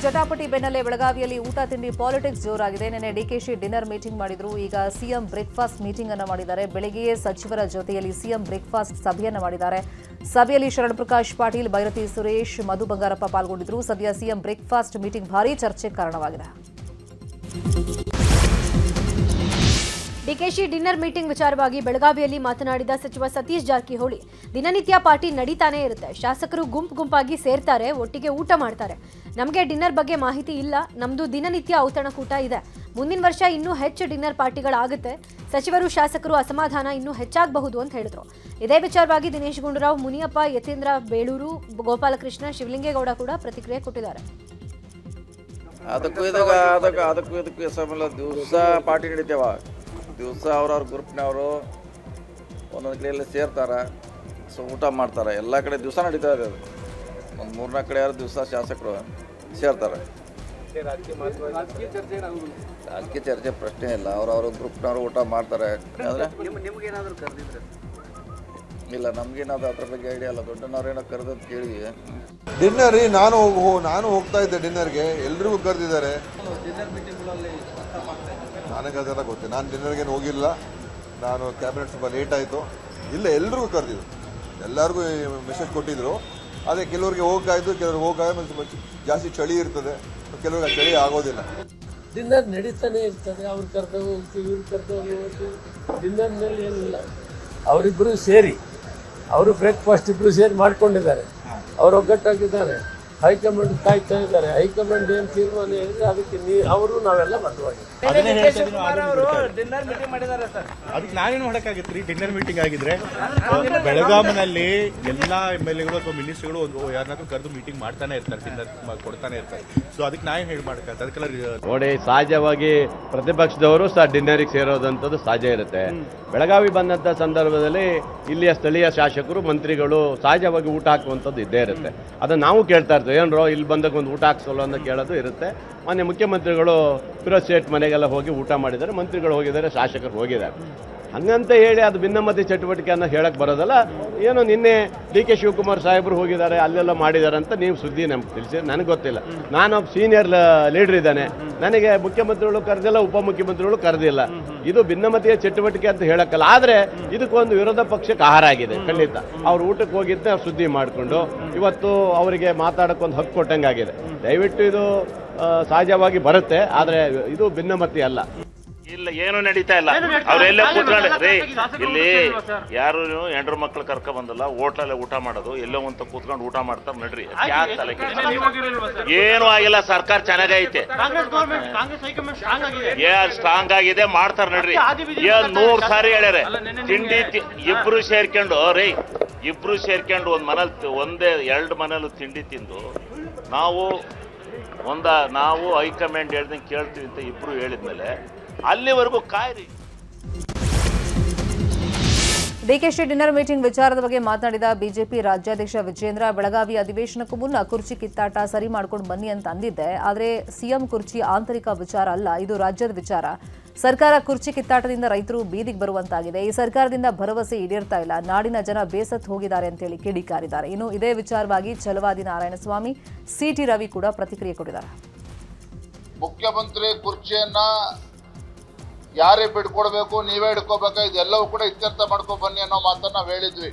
ಜಟಾಪಟಿ ಬೆನ್ನಲ್ಲೇ ಬೆಳಗಾವಿಯಲ್ಲಿ ಊಟ ತಿಂಡಿ ಪಾಲಿಟಿಕ್ಸ್ ಜೋರಾಗಿದೆ. ನಿನ್ನೆ ಡಿಕೆಶಿ ಡಿನ್ನರ್ ಮೀಟಿಂಗ್ ಮಾಡಿದ್ರು. ಈಗ ಸಿಎಂ ಬ್ರೇಕ್ಫಾಸ್ಟ್ ಮೀಟಿಂಗ್ ಅನ್ನು ಮಾಡಿದ್ದಾರೆ. ಬೆಳಗ್ಗೆಯೇ ಸಚಿವರ ಜೊತೆಯಲ್ಲಿ ಸಿಎಂ ಬ್ರೇಕ್ಫಾಸ್ಟ್ ಸಭೆಯನ್ನು ಮಾಡಿದ್ದಾರೆ. ಸಭೆಯಲ್ಲಿ ಶರಣಪ್ರಕಾಶ್ ಪಾಟೀಲ್, ಭೈರತಿ ಸುರೇಶ್, ಮಧು ಬಂಗಾರಪ್ಪ ಪಾಲ್ಗೊಂಡಿದ್ರು. ಸದ್ಯ ಸಿಎಂ ಬ್ರೇಕ್ಫಾಸ್ಟ್ ಮೀಟಿಂಗ್ ಭಾರೀ ಚರ್ಚೆಗೆ ಕಾರಣವಾಗಿದೆ. ಡಿಕೆಶಿ ಡಿನ್ನರ್ ಮೀಟಿಂಗ್ ವಿಚಾರವಾಗಿ ಬೆಳಗಾವಿಯಲ್ಲಿ ಮಾತನಾಡಿದ ಸಚಿವ ಸತೀಶ್ ಜಾರಕಿಹೊಳಿ, ದಿನನಿತ್ಯ ಪಾರ್ಟಿ ನಡೀತಾನೆ ಇರುತ್ತೆ. ಶಾಸಕರು ಗುಂಪಾಗಿ ಸೇರ್ತಾರೆ, ಒಟ್ಟಿಗೆ ಊಟ ಮಾಡ್ತಾರೆ. ನಮಗೆ ಡಿನ್ನರ್ ಬಗ್ಗೆ ಮಾಹಿತಿ ಇಲ್ಲ. ನಮ್ದು ದಿನನಿತ್ಯ ಔತಣಕೂಟ ಇದೆ. ಮುಂದಿನ ವರ್ಷ ಇನ್ನೂ ಹೆಚ್ಚು ಡಿನ್ನರ್ ಪಾರ್ಟಿಗಳಾಗುತ್ತೆ. ಸಚಿವರು ಶಾಸಕರು ಅಸಮಾಧಾನ ಇನ್ನೂ ಹೆಚ್ಚಾಗಬಹುದು ಅಂತ ಹೇಳಿದ್ರು. ಇದೇ ವಿಚಾರವಾಗಿ ದಿನೇಶ್ ಗುಂಡೂರಾವ್, ಮುನಿಯಪ್ಪ, ಯತೀಂದ್ರ ಬೇಳೂರು, ಗೋಪಾಲಕೃಷ್ಣ, ಶಿವಲಿಂಗೇಗೌಡ ಕೂಡ ಪ್ರತಿಕ್ರಿಯೆ ಕೊಟ್ಟಿದ್ದಾರೆ. ಅದಕ್ಕೂ ದಿವಸ ಪಾರ್ಟಿ ನಡೀತೇವ. ದಿವಸ ಅವ್ರವ್ರ ಗ್ರೂಪ್ನವರು ಒಂದೊಂದು ಕಡೆಯಲ್ಲಿ ಸೇರ್ತಾರೆ, ಊಟ ಮಾಡ್ತಾರೆ. ಎಲ್ಲ ಕಡೆ ದಿವಸ ನಡೀತಾ ಇದೆ. ಅದು ಒಂದು 3-4 ಕಡೆ ಯಾರು ದಿವಸ ಶಾಸಕರು ಸೇರ್ತಾರೆ. ರಾಜಕೀಯ ಚರ್ಚೆ ಪ್ರಶ್ನೆ ಇಲ್ಲ. ಅವ್ರವ್ರ ಗ್ರೂಪ್ನವರು ಊಟ ಮಾಡ್ತಾರೆ. ಆದರೆ ಇಲ್ಲ, ನಮಗೇನಾದ್ರು ಅದ್ರ ಬಗ್ಗೆ ಐಡಿಯಾ ಇಲ್ಲ. ದೊಡ್ಡನವ್ರೇನೋ ಕರೆದಂತ ಕೇಳಿದ್ವಿ. ಡಿನ್ನರ್ ನಾನು ಹೋಗ್ತಾ ಇದ್ದೆ ಡಿನ್ನರ್ಗೆ. ಎಲ್ರಿಗೂ ಕರೆದಿದ್ದಾರೆ. ನನಗೆ ಅದೆಲ್ಲ ಗೊತ್ತಿಲ್ಲ. ನಾನು ಡಿನ್ನರ್ಗೇನು ಹೋಗಿಲ್ಲ. ನಾನು ಕ್ಯಾಬಿನೆಟ್ ಸ್ವಲ್ಪ ಲೇಟ್ ಆಯಿತು. ಇಲ್ಲ, ಎಲ್ರಿಗೂ ಕರೆದಿದ್ರು. ಎಲ್ಲರಿಗೂ ಮೆಸೇಜ್ ಕೊಟ್ಟಿದ್ರು. ಅದೇ ಕೆಲವ್ರಿಗೆ ಹೋಗಾಯ್ತು, ಕೆಲವ್ರಿಗೆ ಹೋಗಾಗ ಸ್ವಲ್ಪ ಜಾಸ್ತಿ ಚಳಿ ಇರ್ತದೆ, ಕೆಲವ್ರಿಗೆ ಚಳಿ ಆಗೋದಿಲ್ಲ. ಡಿನ್ನರ್ ನಡೀತಾನೆ ಇರ್ತದೆ. ಅವ್ರು ಕರೆದು ಹೋಗ್ತೀವಿ, ಇವ್ರು ಕರೆದು ಹೋಗ್ತೀವಿ. ಡಿನ್ನರ್ನಲ್ಲಿ ಏನಿಲ್ಲ. ಅವರಿಬ್ಬರು ಸೇರಿ, ಅವರು ಬ್ರೇಕ್ಫಾಸ್ಟ್ ಇಬ್ಬರು ಸೇರಿ ಮಾಡ್ಕೊಂಡಿದ್ದಾರೆ. ಅವರು ಒಗ್ಗಟ್ಟಾಗಿದ್ದಾರೆ. ಹೈಕಮಾಂಡ್ ಕಾಯ್ತಾ ಇದ್ದಾರೆ. ಹೈಕಮಾಂಡ್ ಏನು ತೀರ್ಮಾನ ಹೇಳಿದ್ರೆ ಅದಕ್ಕೆ ಅವರು ನಾವೆಲ್ಲ ಬದ್ಧವಾಗಿ ಡಿನ್ನರ್ ಮೀಟಿಂಗ್ ಮಾಡಿದ್ದಾರೆ ಸರ್. ಅದಕ್ಕೆ ನಾವೇನು ಮಾಡೋಕ್ಕಾಗತ್ತೆ? ಡಿನ್ನರ್ ಮೀಟಿಂಗ್ ಆಗಿದ್ರೆ ಬೆಳಗಾವಿನಲ್ಲಿ ಎಲ್ಲ MLA-ಗಳು ಅಥವಾ ಮಿನಿಸ್ಟ್ರಿಗಳು ಯಾರನ್ನಾದ್ರೂ ಕರೆದು ಮೀಟಿಂಗ್ ಮಾಡ್ತಾನೆ ಇರ್ತಾರೆ, ಡಿನ್ನರ್ ಕೊಡ್ತಾನೆ ಇರ್ತಾರೆ. ಸೊ ಅದಕ್ಕೆ ನಾವೇನು ಹೇಳಿ ಮಾಡಕ್ಕೆ ಅದಕ್ಕೆಲ್ಲ ನೋಡಿ, ಸಹಜವಾಗಿ ಪ್ರತಿಪಕ್ಷದವರು ಸಹ ಡಿನ್ನರಿಗೆ ಸೇರೋದಂಥದ್ದು ಸಹಜ ಇರುತ್ತೆ. ಬೆಳಗಾವಿ ಬಂದಂಥ ಸಂದರ್ಭದಲ್ಲಿ ಇಲ್ಲಿಯ ಸ್ಥಳೀಯ ಶಾಸಕರು, ಮಂತ್ರಿಗಳು ಸಹಜವಾಗಿ ಊಟ ಹಾಕುವಂಥದ್ದು ಇದ್ದೇ ಇರುತ್ತೆ. ಅದನ್ನು ನಾವು ಕೇಳ್ತಾ ಇರ್ತೀವಿ. ಏನರೋ ಇಲ್ಲಿ ಬಂದಾಗ ಒಂದು ಊಟ ಹಾಕ್ಸೋಲ್ಲ ಅಂತ ಕೇಳೋದು ಇರುತ್ತೆ. ಮೊನ್ನೆ ಮುಖ್ಯಮಂತ್ರಿಗಳು ಫಿರೋಜ್ ಶೇಟ್ ಮನೆಗೆಲ್ಲ ಹೋಗಿ ಊಟ ಮಾಡಿದ್ದಾರೆ. ಮಂತ್ರಿಗಳು ಹೋಗಿದ್ದಾರೆ, ಶಾಸಕರು ಹೋಗಿದ್ದಾರೆ. ಹಂಗಂತ ಹೇಳಿ ಅದು ಭಿನ್ನಮತಿ ಚಟುವಟಿಕೆ ಅನ್ನೋ ಹೇಳಕ್ಕೆ ಬರೋದಲ್ಲ. ಏನೋ ನಿನ್ನೆ DK ಶಿವಕುಮಾರ್ ಸಾಹೇಬರು ಹೋಗಿದ್ದಾರೆ, ಅಲ್ಲೆಲ್ಲ ಮಾಡಿದ್ದಾರೆ ಅಂತ ನೀವು ಸುದ್ದಿ ನಮ್ಗೆ ತಿಳಿಸಿ. ನನಗೆ ಗೊತ್ತಿಲ್ಲ. ನಾನೊಬ್ಬ ಸೀನಿಯರ್ ಲೀಡರ್ ಇದ್ದಾನೆ. ನನಗೆ ಮುಖ್ಯಮಂತ್ರಿಗಳು ಕರೆದಿಲ್ಲ, ಉಪಮುಖ್ಯಮಂತ್ರಿಗಳು ಕರೆದಿಲ್ಲ. ಇದು ಭಿನ್ನಮತಿಯ ಚಟುವಟಿಕೆ ಅಂತ ಹೇಳಕ್ಕಲ್ಲ. ಆದರೆ ಇದಕ್ಕೊಂದು ವಿರೋಧ ಪಕ್ಷಕ್ಕೆ ಆಹಾರ ಆಗಿದೆ ಖಂಡಿತ. ಅವ್ರು ಊಟಕ್ಕೆ ಹೋಗಿದ್ದೆ ಸುದ್ದಿ ಮಾಡಿಕೊಂಡು ಇವತ್ತು ಅವರಿಗೆ ಮಾತಾಡೋಕ್ಕೊಂದು ಹಕ್ಕು ಕೊಟ್ಟಂಗಾಗಿದೆ. ದಯವಿಟ್ಟು ಇದು ಸಹಜವಾಗಿ ಬರುತ್ತೆ. ಆದರೆ ಇದು ಭಿನ್ನಮತಿ ಅಲ್ಲ. ಇಲ್ಲ, ಏನು ನಡೀತಾ ಇಲ್ಲ. ಅವ್ರೆಲ್ಲ ಕೂತ್ಕೊಂಡ್ರಿ ಇಲ್ಲಿ ಯಾರು ಹೆಂಡ್ರು ಮಕ್ಳು ಕರ್ಕ ಬಂದಲ್ಲ, ಹೋಟ್ಲಲ್ಲೇ ಊಟ ಮಾಡೋದು, ಎಲ್ಲೋ ಅಂತ ಕೂತ್ಕೊಂಡು ಊಟ ಮಾಡ್ತಾರೆ. ನಡ್ರಿ, ಏನು ಆಗಿಲ್ಲ. ಸರ್ಕಾರ ಚೆನ್ನಾಗೈತೆ, ಸ್ಟ್ರಾಂಗ್ ಆಗಿದೆ, ಮಾಡ್ತಾರ. ನಡ್ರಿ, 100 ಸಾರಿ ಹೇಳ್ಯಾರೆ. ತಿಂಡಿ ಇಬ್ರು ಸೇರ್ಕೊಂಡು ಒಂದ್ ಮನೇಲಿ ಒಂದೇ 2 ಮನೇಲಿ ತಿಂಡಿ ತಿಂದು ನಾವು ಹೈಕಮಾಂಡ್ ಹೇಳ್ದಂಗೆ ಕೇಳ್ತೀವಿ ಅಂತ ಇಬ್ರು ಹೇಳಿದ್ಮೇಲೆ ಅಲ್ಲಿವರೆಗೂ ಕಾಯ್ರಿ. ಡಿಕೆಶಿ ಡಿನ್ನರ್ ಮೀಟಿಂಗ್ ವಿಚಾರದ ಬಗ್ಗೆ ಮಾತನಾಡಿದ ಬಿಜೆಪಿ ರಾಜ್ಯಾಧ್ಯಕ್ಷ ವಿಜೇಂದ್ರ, ಬೆಳಗಾವಿ ಅಧಿವೇಶನಕ್ಕೂ ಮುನ್ನ ಕುರ್ಚಿ ಕಿತ್ತಾಟ ಸರಿ ಮಾಡ್ಕೊಂಡು ಬನ್ನಿ ಅಂತ ಅಂದಿದ್ದೆ. ಆದರೆ ಸಿಎಂ ಕುರ್ಚಿ ಆಂತರಿಕ ವಿಚಾರ ಅಲ್ಲ, ಇದು ರಾಜ್ಯದ ವಿಚಾರ. ಸರ್ಕಾರ ಕುರ್ಚಿ ಕಿತ್ತಾಟದಿಂದ ರೈತರು ಬೀದಿಗೆ ಬರುವಂತಾಗಿದೆ. ಈ ಸರ್ಕಾರದಿಂದ ಭರವಸೆ ಈಡೇರ್ತಾ ಇಲ್ಲ. ನಾಡಿನ ಜನ ಬೇಸತ್ತು ಹೋಗಿದ್ದಾರೆ ಅಂತೇಳಿ ಕಿಡಿಕಾರಿದ್ದಾರೆ. ಇನ್ನು ಇದೇ ವಿಚಾರವಾಗಿ ಛಲವಾದಿ ನಾರಾಯಣಸ್ವಾಮಿ, CT ರವಿ ಕೂಡ ಪ್ರತಿಕ್ರಿಯೆ ಕೊಟ್ಟಿದ್ದಾರೆ. ಮುಖ್ಯಮಂತ್ರಿ ಕುರ್ಚಿಯನ್ನ ಯಾರೇ ಬಿಡ್ಕೊಡ್ಬೇಕು, ನೀವೇ ಹಿಡ್ಕೋಬೇಕಾ, ಇದೆಲ್ಲವೂ ಕೂಡ ಇತ್ಯರ್ಥ ಮಾಡ್ಕೊ ಬನ್ನಿ ಅನ್ನೋ ಮಾತನ್ನ ನಾವು ಹೇಳಿದ್ವಿ.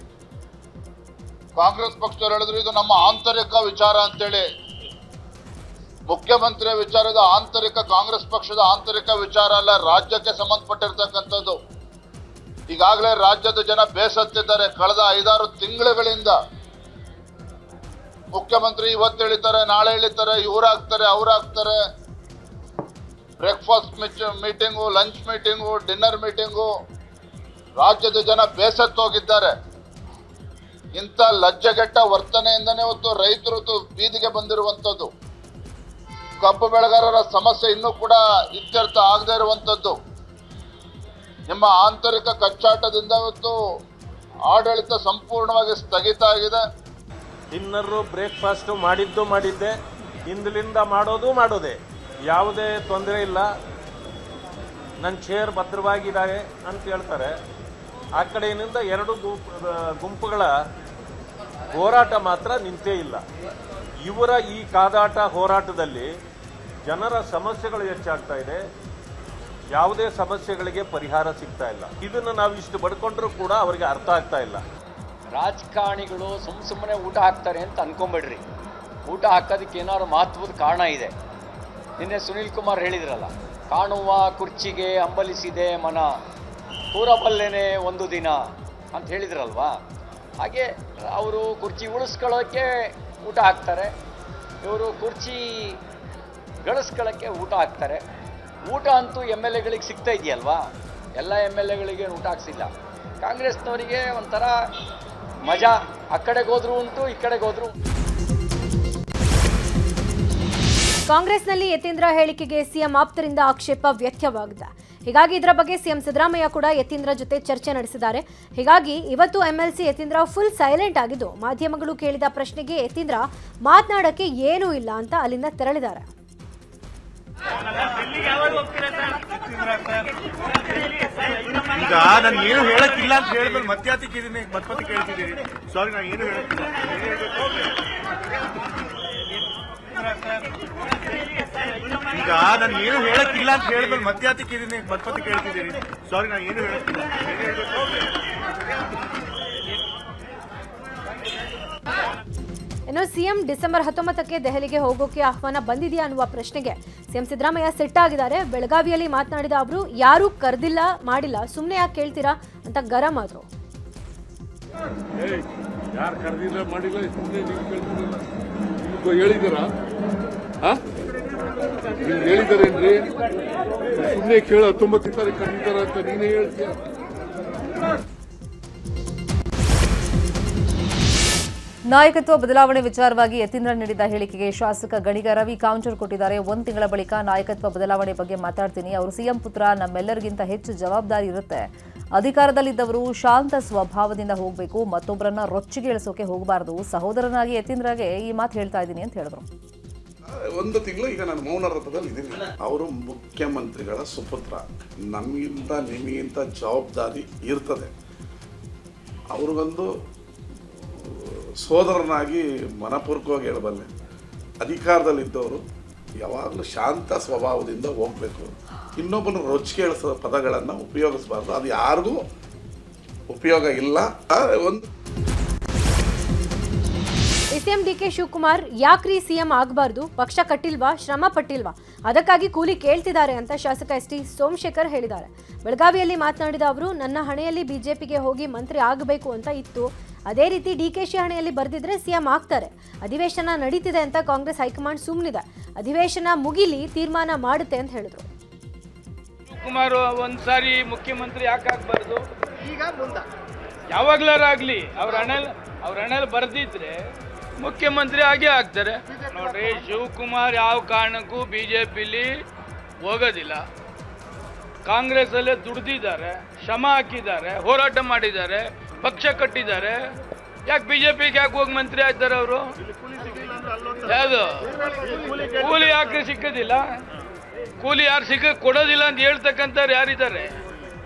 ಕಾಂಗ್ರೆಸ್ ಪಕ್ಷದವ್ರು ಹೇಳಿದ್ರು ಇದು ನಮ್ಮ ಆಂತರಿಕ ವಿಚಾರ ಅಂತೇಳಿ. ಮುಖ್ಯಮಂತ್ರಿಯ ವಿಚಾರದ ಆಂತರಿಕ, ಕಾಂಗ್ರೆಸ್ ಪಕ್ಷದ ಆಂತರಿಕ ವಿಚಾರ ಅಲ್ಲ, ರಾಜ್ಯಕ್ಕೆ ಸಂಬಂಧಪಟ್ಟಿರ್ತಕ್ಕಂಥದ್ದು. ಈಗಾಗಲೇ ರಾಜ್ಯದ ಜನ ಬೇಸತ್ತಿದ್ದಾರೆ. ಕಳೆದ 5-6 ತಿಂಗಳುಗಳಿಂದ ಮುಖ್ಯಮಂತ್ರಿ ಇವತ್ತು ಹೇಳಿದ್ದಾರೆ, ನಾಳೆ ಹೇಳಿದ್ದಾರೆ, ಇವರಾಗ್ತಾರೆ, ಅವರಾಗ್ತಾರೆ. Breakfast meeting, lunch meeting, dinner meeting, ರಾಜ್ಯದ ಜನ ಬೇಸತ್ತೋಗಿದ್ದಾರೆ. ಇಂಥ ಲಜ್ಜೆಗೆಟ್ಟ ವರ್ತನೆಯಿಂದನೇ ಇವತ್ತು ರೈತರು ಬೀದಿಗೆ ಬಂದಿರುವಂಥದ್ದು. ಕಬ್ಬು ಬೆಳೆಗಾರರ ಸಮಸ್ಯೆ ಇನ್ನೂ ಕೂಡ ಇತ್ಯರ್ಥ ಆಗದೇ ಇರುವಂಥದ್ದು. ನಿಮ್ಮ ಆಂತರಿಕ ಕಚ್ಚಾಟದಿಂದ ಇವತ್ತು ಆಡಳಿತ ಸಂಪೂರ್ಣವಾಗಿ ಸ್ಥಗಿತ ಆಗಿದೆ. ಡಿನ್ನರು ಬ್ರೇಕ್ಫಾಸ್ಟು ಮಾಡಿದ್ದೆ, ಹಿಂದಲಿಂದ ಮಾಡೋದೇ, ಯಾವುದೇ ತೊಂದರೆ ಇಲ್ಲ. ನನ್ನ ಚೇರ್ ಭದ್ರವಾಗಿದ್ದಾರೆ ಅಂತ ಹೇಳ್ತಾರೆ. ಆ ಕಡೆಯಿಂದ 2 ಗುಂಪುಗಳ ಹೋರಾಟ ಮಾತ್ರ ನಿಂತೇ ಇಲ್ಲ. ಇವರ ಈ ಕಾದಾಟ ಹೋರಾಟದಲ್ಲಿ ಜನರ ಸಮಸ್ಯೆಗಳು ಹೆಚ್ಚಾಗ್ತಾ ಇದೆ, ಯಾವುದೇ ಸಮಸ್ಯೆಗಳಿಗೆ ಪರಿಹಾರ ಸಿಗ್ತಾ ಇಲ್ಲ. ಇದನ್ನು ನಾವು ಇಷ್ಟು ಬಡ್ಕೊಂಡ್ರೂ ಕೂಡ ಅವರಿಗೆ ಅರ್ಥ ಆಗ್ತಾ ಇಲ್ಲ. ರಾಜಕಾರಣಿಗಳು ಸುಮ್ಮನೆ ಊಟ ಹಾಕ್ತಾರೆ ಅಂತ ಅನ್ಕೊಂಬೇಡ್ರಿ. ಊಟ ಹಾಕೋದಕ್ಕೆ ಏನಾದ್ರು ಮಹತ್ವದ ಕಾರಣ ಇದೆ. ನಿನ್ನೆ ಸುನೀಲ್ ಕುಮಾರ್ ಹೇಳಿದ್ರಲ್ಲ, ಕಾಣುವ ಕುರ್ಚಿಗೆ ಹಂಬಲಿಸಿದೆ ಮನ, ಕೂರಬಲ್ಲೆನೆ ಒಂದು ದಿನ ಅಂತ ಹೇಳಿದ್ರಲ್ವಾ. ಹಾಗೆ ಅವರು ಕುರ್ಚಿ ಉಳಿಸ್ಕೊಳ್ಳೋಕ್ಕೆ ಊಟ ಹಾಕ್ತಾರೆ, ಇವರು ಕುರ್ಚಿ ಗಳಿಸ್ಕೊಳ್ಳೋಕ್ಕೆ ಊಟ ಹಾಕ್ತಾರೆ. ಊಟ ಅಂತೂ ಎಮ್ ಎಲ್ ಎಗಳಿಗೆ ಸಿಗ್ತಾ ಇದೆಯಲ್ವಾ, ಎಲ್ಲ ಎಮ್ ಎಲ್ ಎಗಳಿಗೆ ಊಟ ಹಾಕ್ಸಿಲ್ಲ. ಕಾಂಗ್ರೆಸ್ನವರಿಗೆ ಒಂಥರ ಮಜಾ, ಆ ಕಡೆಗೆ ಹೋದ್ರು ಉಂಟು, ಈ ಕಡೆಗೆ ಹೋದ್ರು. ಕಾಂಗ್ರೆಸ್ನಲ್ಲಿ ಯತೀಂದ್ರ ಹೇಳಿಕೆಗೆ ಸಿಎಂ ಆಪ್ತರಿಂದ ಆಕ್ಷೇಪ ವ್ಯಕ್ತವಾಗಿದೆ. ಹೀಗಾಗಿ ಇದರ ಬಗ್ಗೆ ಸಿಎಂ ಸಿದ್ದರಾಮಯ್ಯ ಕೂಡ ಯತೀಂದ್ರ ಜೊತೆ ಚರ್ಚೆ ನಡೆಸಿದ್ದಾರೆ. ಹೀಗಾಗಿ ಇವತ್ತು ಎಂಎಲ್ಸಿ ಯತೀಂದ್ರ ಫುಲ್ ಸೈಲೆಂಟ್ ಆಗಿದ್ದು, ಮಾಧ್ಯಮಗಳು ಕೇಳಿದ ಪ್ರಶ್ನೆಗೆ ಯತೀಂದ್ರ ಮಾತನಾಡಕ್ಕೆ ಏನೂ ಇಲ್ಲ ಅಂತ ಅಲ್ಲಿಂದ ತೆರಳಿದ್ದಾರೆ. ಈಗ ನಾನು ಏನು ಹೇಳಕ್ಕಿಲ್ಲ ಅಂತ ಹೇಳಿದ್ಮೇಲೆ ಮತ್ತೆ ಮತ್ತೆ ಕೇಳ್ತಿದ್ದೀನಿ. ಸಾರಿ, ನಾನು ಏನು ಹೇಳಕ್ಕಿಲ್ಲ. ಈಗ ನಾನು ಏನು ಹೇಳಕ್ಕಿಲ್ಲ ಅಂತ ಹೇಳಿದ್ಮೇಲೆ ಮತ್ತೆ ಕೇಳ್ತಿದ್ದೀನಿ. ಸಾರಿ, ನಾನು ಏನು ಹೇಳಕ್ಕಿಲ್ಲ. ಇನ್ನು ಸಿಎಂ ಡಿಸೆಂಬರ್ 19ಕ್ಕೆ ದೆಹಲಿಗೆ ಹೋಗೋಕೆ ಆಹ್ವಾನ ಬಂದಿದೆಯಾ ಅನ್ನುವ ಪ್ರಶ್ನೆಗೆ ಸಿಎಂ ಸಿದ್ದರಾಮಯ್ಯ ಸಿಟ್ಟಾಗಿದ್ದಾರೆ. ಬೆಳಗಾವಿಯಲ್ಲಿ ಮಾತನಾಡಿದ ಅವರು, ಯಾರೂ ಕರೆದಿಲ್ಲ ಮಾಡಿಲ್ಲ, ಸುಮ್ಮನೆ ಯಾಕೆ ಕೇಳ್ತೀರಾ ಅಂತ ಗರಂ ಆದ್ರು. ಯಾರು ಕರೆದಿಲ್ಲ ಮಾಡಿಲ್ಲ ಹೇಳಿದಾರ ಹೇಳಿದಾರೇನ್ರಿ? ಸುಮ್ಮನೆ ಕೇಳ 19 ತಾರೀಕು ಕರೆದಿದ್ದಾರ ಅಂತ ನೀನೇ ಹೇಳ್ತೀಯ. ನಾಯಕತ್ವ ಬದಲಾವಣೆ ವಿಚಾರವಾಗಿ ಯತೀಂದ್ರ ನೀಡಿದ ಹೇಳಿಕೆಗೆ ಶಾಸಕ ಗಣಿಗ ರವಿ ಕೌಂಟರ್ ಕೊಟ್ಟಿದ್ದಾರೆ. 1 ತಿಂಗಳ ಬಳಿಕ ನಾಯಕತ್ವ ಬದಲಾವಣೆ ಬಗ್ಗೆ ಮಾತಾಡ್ತೀನಿ. ಅವರು ಸಿಎಂ ಪುತ್ರ, ನಮ್ಮೆಲ್ಲರಿಗಿಂತ ಹೆಚ್ಚು ಜವಾಬ್ದಾರಿ ಇರುತ್ತೆ. ಅಧಿಕಾರದಲ್ಲಿದ್ದವರು ಶಾಂತ ಸ್ವಭಾವದಿಂದ ಹೋಗಬೇಕು, ಮತ್ತೊಬ್ಬರನ್ನ ರೊಚ್ಚಿಗೆ ಇಳಿಸೋಕೆ ಹೋಗಬಾರದು. ಸಹೋದರನಾಗಿ ಯತೀಂದ್ರಗೆ ಈ ಮಾತು ಹೇಳ್ತಾ ಇದ್ದೀನಿ ಅಂತ ಹೇಳಿದ್ರು. 1 ತಿಂಗಳು ಈಗ ನಾನು ಮೌನ ವ್ರತದಲ್ಲಿ ಇದ್ದೀನಿ. ಅವರು ಮುಖ್ಯಮಂತ್ರಿಗಳ ಸುಪುತ್ರ, ನಮಗಿಂತ ನಿಮಗಿಂತ ಜವಾಬ್ದಾರಿ ಇರ್ತದೆ. ಅವ್ರಿಗೊಂದು ಸೋದರನಾಗಿ ಮನಪೂರ್ವಕವಾಗಿ ಹೇಳಬಲ್ಲೆ, ಅಧಿಕಾರದಲ್ಲಿದ್ದವರು ಯಾವಾಗಲೂ ಶಾಂತ ಸ್ವಭಾವದಿಂದ ಹೋಗಬೇಕು. ಇನ್ನೊಬ್ಬನ ರೊಚ್ಚಿಗೆ ಇಳಿಸೋ ಪದಗಳನ್ನು ಉಪಯೋಗಿಸಬಾರ್ದು. ಅದು ಯಾರಿಗೂ ಉಪಯೋಗ ಇಲ್ಲ. ಒಂದು ಸಿಎಂ ಡಿಕೆ ಶಿವಕುಮಾರ್ ಯಾಕ್ರಿ ಸಿಎಂ ಆಗಬಾರ್ದು, ಪಕ್ಷ ಕಟ್ಟಿಲ್ವಾ, ಶ್ರಮ ಪಟ್ಟಿಲ್ವಾ, ಅದಕ್ಕಾಗಿ ಕೂಲಿ ಕೇಳ್ತಿದ್ದಾರೆ ಅಂತ ಶಾಸಕ ಎಸ್.ಟಿ. ಸೋಮಶೇಖರ್ ಹೇಳಿದ್ದಾರೆ. ಬೆಳಗಾವಿಯಲ್ಲಿ ಮಾತನಾಡಿದ ಅವರು, ನನ್ನ ಹಣೆಯಲ್ಲಿ ಬಿಜೆಪಿಗೆ ಹೋಗಿ ಮಂತ್ರಿ ಆಗಬೇಕು ಅಂತ ಇತ್ತು, ಅದೇ ರೀತಿ ಡಿಕೆಶಿ ಹಣೆಯಲ್ಲಿ ಬರೆದಿದ್ರೆ ಸಿಎಂ ಆಗ್ತಾರೆ. ಅಧಿವೇಶನ ನಡೀತಿದೆ ಅಂತ ಕಾಂಗ್ರೆಸ್ ಹೈಕಮಾಂಡ್ ಸುಮ್ಮನಿದೆ, ಅಧಿವೇಶನ ಮುಗಿಲಿ ತೀರ್ಮಾನ ಮಾಡುತ್ತೆ ಅಂತ ಹೇಳಿದ್ರು. ಶಿವಕುಮಾರ್ ಒಂದ್ಸಾರಿ ಮುಖ್ಯಮಂತ್ರಿ ಯಾಕೆ ಆಗ್ಬಾರ್ದು, ಈಗ ಮುಂದ ಯಾವಾಗ್ಲಾರಾಗ್ಲಿ ಅವ್ರ ಹಣೆಯಲ್ಲಿ ಬರೆದಿದ್ರೆ ಮುಖ್ಯಮಂತ್ರಿ ಆಗೇ ಆಗ್ತಾರೆ. ನೋಡ್ರಿ, ಶಿವಕುಮಾರ್ ಯಾವ ಕಾರಣಕ್ಕೂ ಬಿಜೆಪಿಲಿ ಹೋಗೋದಿಲ್ಲ. ಕಾಂಗ್ರೆಸ್ ಅಲ್ಲೇ ದುಡ್ದಿದ್ದಾರೆ, ಶ್ರಮ ಹಾಕಿದ್ದಾರೆ, ಹೋರಾಟ ಮಾಡಿದ್ದಾರೆ, ಪಕ್ಷ ಕಟ್ಟಿದ್ದಾರೆ. ಯಾಕೆ ಬಿಜೆಪಿಗೆ ಯಾಕೆ ಹೋಗಿ ಮಂತ್ರಿ ಆಯ್ತಾರೆ ಅವರು? ಯಾವುದು ಕೂಲಿ ಯಾಕೆ ಸಿಕ್ಕದಿಲ್ಲ? ಕೂಲಿ ಯಾರು ಕೊಡೋದಿಲ್ಲ ಅಂತ ಹೇಳ್ತಕ್ಕಂಥವ್ರು ಯಾರಿದ್ದಾರೆ?